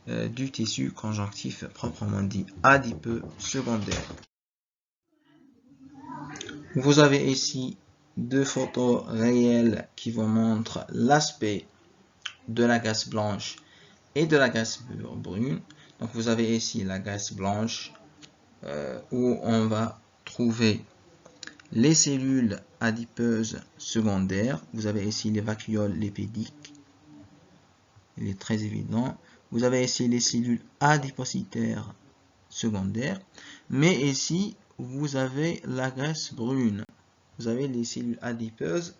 du tissu conjonctif proprement dit adipeux secondaire. Vous avez ici deux photos réelles qui vous montrent l'aspect de la graisse blanche et de la graisse brune. Donc vous avez ici la graisse blanche où on va trouver les cellules adipeuses secondaires. Vous avez ici les vacuoles lipidiques. Il est très évident. Vous avez ici les cellules adipocytaires secondaires. Mais ici, vous avez la graisse brune. Vous avez les cellules adipeuses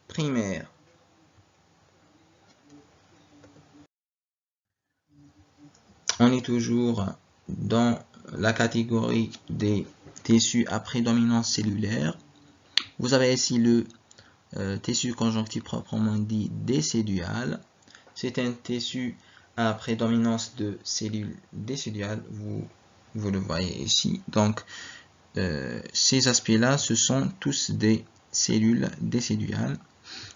primaires. On est toujours dans la catégorie des tissus à prédominance cellulaire. Vous avez ici le tissu conjonctif proprement dit décédual. C'est un tissu à prédominance de cellules décéduales. Vous le voyez ici. Donc, ces aspects-là, ce sont tous des cellules décéduales.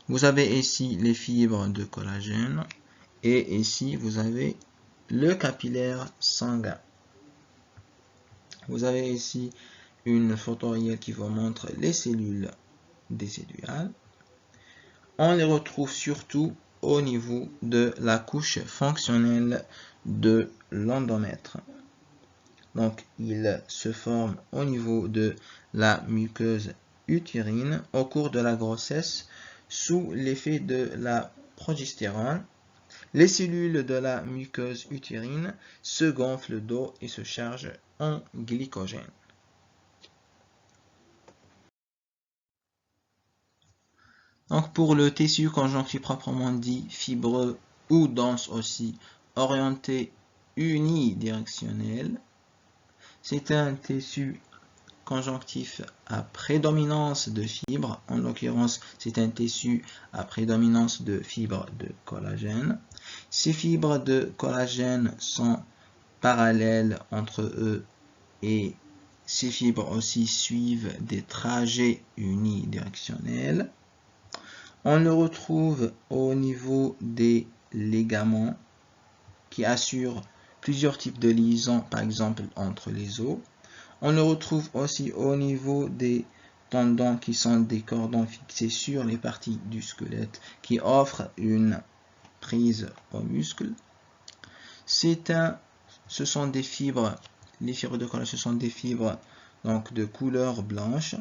Vous avez ici les fibres de collagène et ici, vous avez le capillaire sanguin. Vous avez ici une photo réelle qui vous montre les cellules décéduales. On les retrouve surtout au niveau de la couche fonctionnelle de l'endomètre. Donc, il se forme au niveau de la muqueuse utérine au cours de la grossesse sous l'effet de la progestérone. Les cellules de la muqueuse utérine se gonflent d'eau et se chargent en glycogène. Donc pour le tissu conjonctif proprement dit, fibreux ou dense aussi, orienté unidirectionnel, c'est un tissu conjonctif à prédominance de fibres. En l'occurrence, c'est un tissu à prédominance de fibres de collagène. Ces fibres de collagène sont parallèles entre eux et ces fibres aussi suivent des trajets unidirectionnels. On le retrouve au niveau des ligaments qui assurent plusieurs types de liaisons, par exemple entre les os. On le retrouve aussi au niveau des tendons qui sont des cordons fixés sur les parties du squelette qui offrent une prise aux muscles. Ce sont des fibres, les fibres de collagène, ce sont des fibres donc de couleur blanche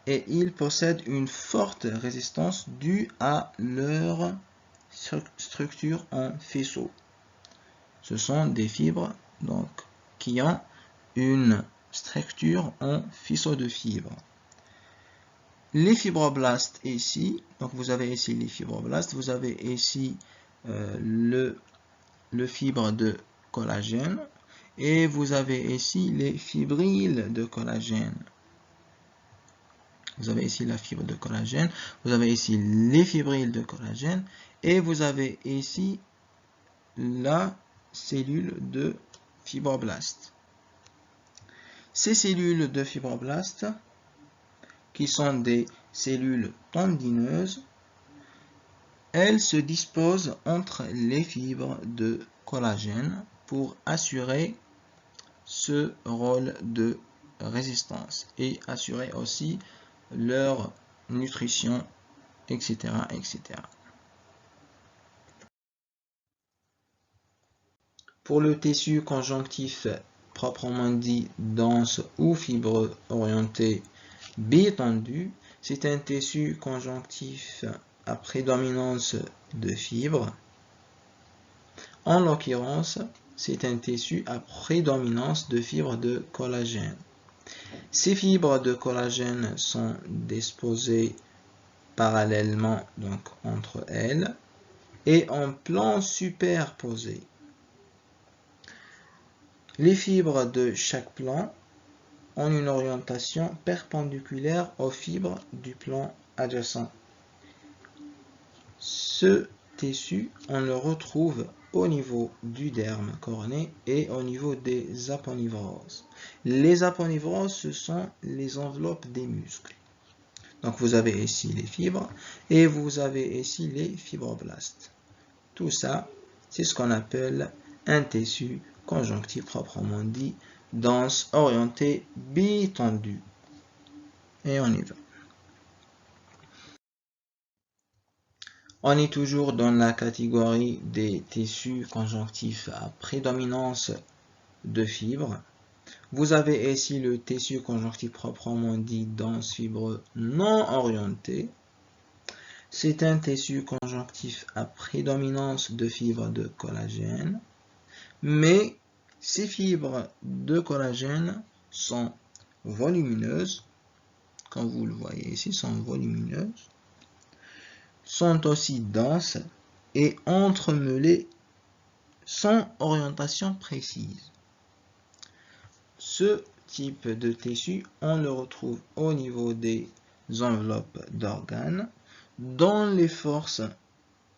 et ils possèdent une forte résistance due à leur structure en faisceau. Ce sont des fibres donc qui ont une structure en faisceau de fibres. Les fibroblastes ici, donc vous avez ici les fibroblastes, vous avez ici le fibre de collagène et vous avez ici les fibrilles de collagène. Vous avez ici la fibre de collagène, vous avez ici les fibrilles de collagène et vous avez ici la cellule de fibroblaste. Ces cellules de fibroblastes, qui sont des cellules tendineuses, elles se disposent entre les fibres de collagène pour assurer ce rôle de résistance et assurer aussi leur nutrition, etc., etc. Pour le tissu conjonctif proprement dit dense ou fibreux orienté bitendu, c'est un tissu conjonctif à prédominance de fibres. En l'occurrence, c'est un tissu à prédominance de fibres de collagène. Ces fibres de collagène sont disposées parallèlement donc entre elles et en plan superposé. Les fibres de chaque plan ont une orientation perpendiculaire aux fibres du plan adjacent. Ce tissu, on le retrouve au niveau du derme coroné et au niveau des aponevroses. Les aponevroses, ce sont les enveloppes des muscles. Donc vous avez ici les fibres et vous avez ici les fibroblastes. Tout ça, c'est ce qu'on appelle un tissu conjonctif proprement dit, dense, orienté, bitendu. Et on y va. On est toujours dans la catégorie des tissus conjonctifs à prédominance de fibres. Vous avez ici le tissu conjonctif proprement dit dense, fibreux, non orienté. C'est un tissu conjonctif à prédominance de fibres de collagène, mais ces fibres de collagène sont volumineuses, comme vous le voyez ici, sont volumineuses, sont aussi denses et entremêlées sans orientation précise. Ce type de tissu, on le retrouve au niveau des enveloppes d'organes, dont les forces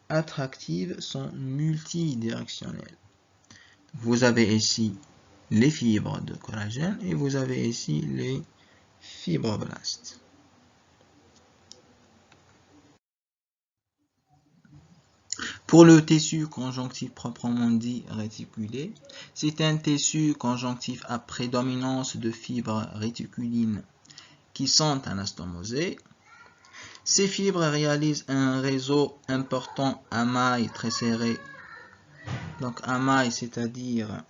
attractives sont multidirectionnelles. Vous avez ici les fibres de collagène et vous avez ici les fibroblastes. Pour le tissu conjonctif proprement dit réticulé, c'est un tissu conjonctif à prédominance de fibres réticulines qui sont anastomosées. Ces fibres réalisent un réseau important à mailles très serrées. Donc à mailles, c'est-à-dire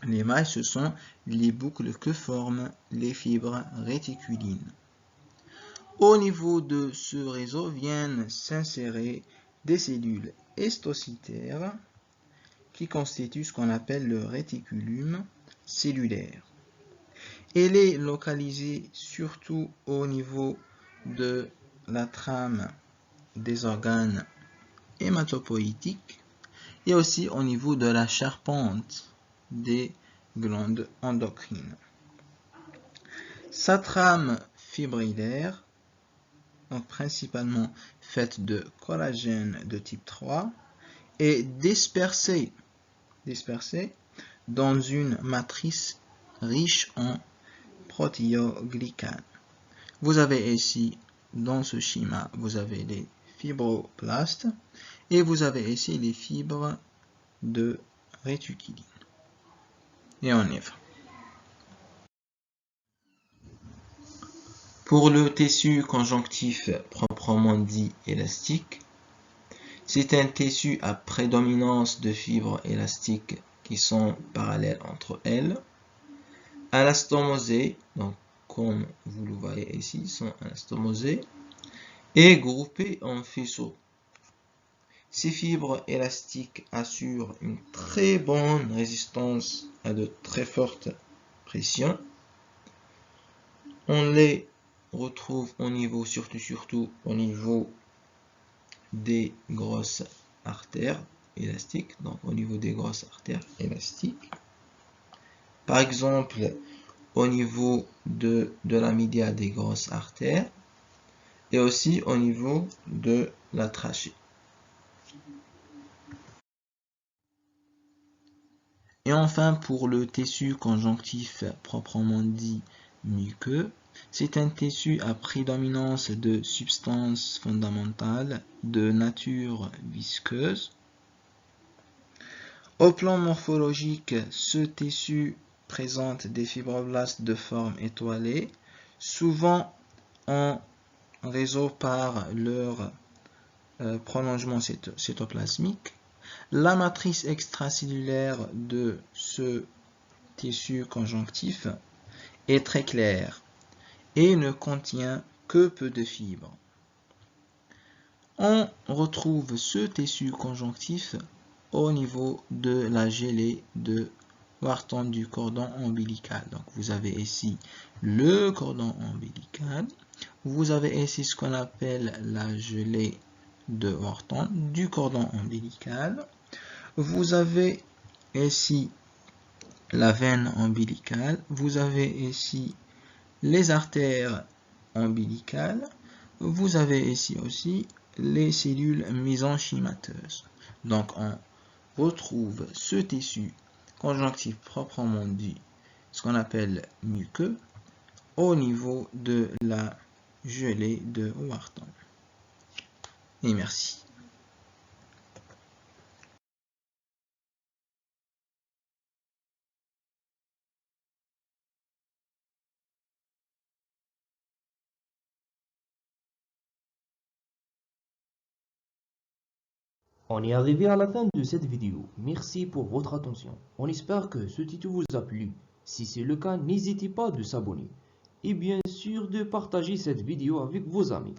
les mailles, ce sont les boucles que forment les fibres réticulines. Au niveau de ce réseau viennent s'insérer des cellules histocytaires qui constituent ce qu'on appelle le réticulum cellulaire. Elle est localisée surtout au niveau de la trame des organes hématopoïétiques et aussi au niveau de la charpente des glandes endocrines. Sa trame fibrillaire, donc principalement faite de collagène de type 3, est dispersée dans une matrice riche en protéoglycanes. Vous avez ici, dans ce schéma, vous avez les fibroblastes et vous avez ici les fibres de réticuline. Et on y va. Pour le tissu conjonctif proprement dit élastique, c'est un tissu à prédominance de fibres élastiques qui sont parallèles entre elles, anastomosées, donc comme vous le voyez ici, sont anastomosées, et groupées en faisceaux. Ces fibres élastiques assurent une très bonne résistance à de très fortes pressions. On les retrouve au niveau, surtout au niveau des grosses artères élastiques, donc au niveau des grosses artères élastiques. Par exemple, au niveau de la média des grosses artères et aussi au niveau de la trachée. Et enfin, pour le tissu conjonctif proprement dit muqueux, c'est un tissu à prédominance de substances fondamentales de nature visqueuse. Au plan morphologique, ce tissu présente des fibroblastes de forme étoilée, souvent en réseau par leur prolongement cytoplasmique. La matrice extracellulaire de ce tissu conjonctif est très claire et ne contient que peu de fibres. On retrouve ce tissu conjonctif au niveau de la gelée de Wharton du cordon ombilical. Donc vous avez ici le cordon ombilical, vous avez ici ce qu'on appelle la gelée de Wharton du cordon ombilical, vous avez ici la veine ombilicale, vous avez ici les artères ombilicales, vous avez ici aussi les cellules mésenchymateuses. Donc on retrouve ce tissu conjonctif proprement dit, ce qu'on appelle muqueux, au niveau de la gelée de Wharton. Et merci. On est arrivé à la fin de cette vidéo. Merci pour votre attention. On espère que ce tuto vous a plu. Si c'est le cas, n'hésitez pas de s'abonner. Et bien sûr de partager cette vidéo avec vos amis,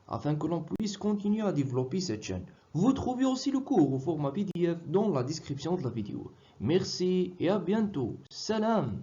afin que l'on puisse continuer à développer cette chaîne. Vous trouvez aussi le cours au format PDF dans la description de la vidéo. Merci et à bientôt. Salam!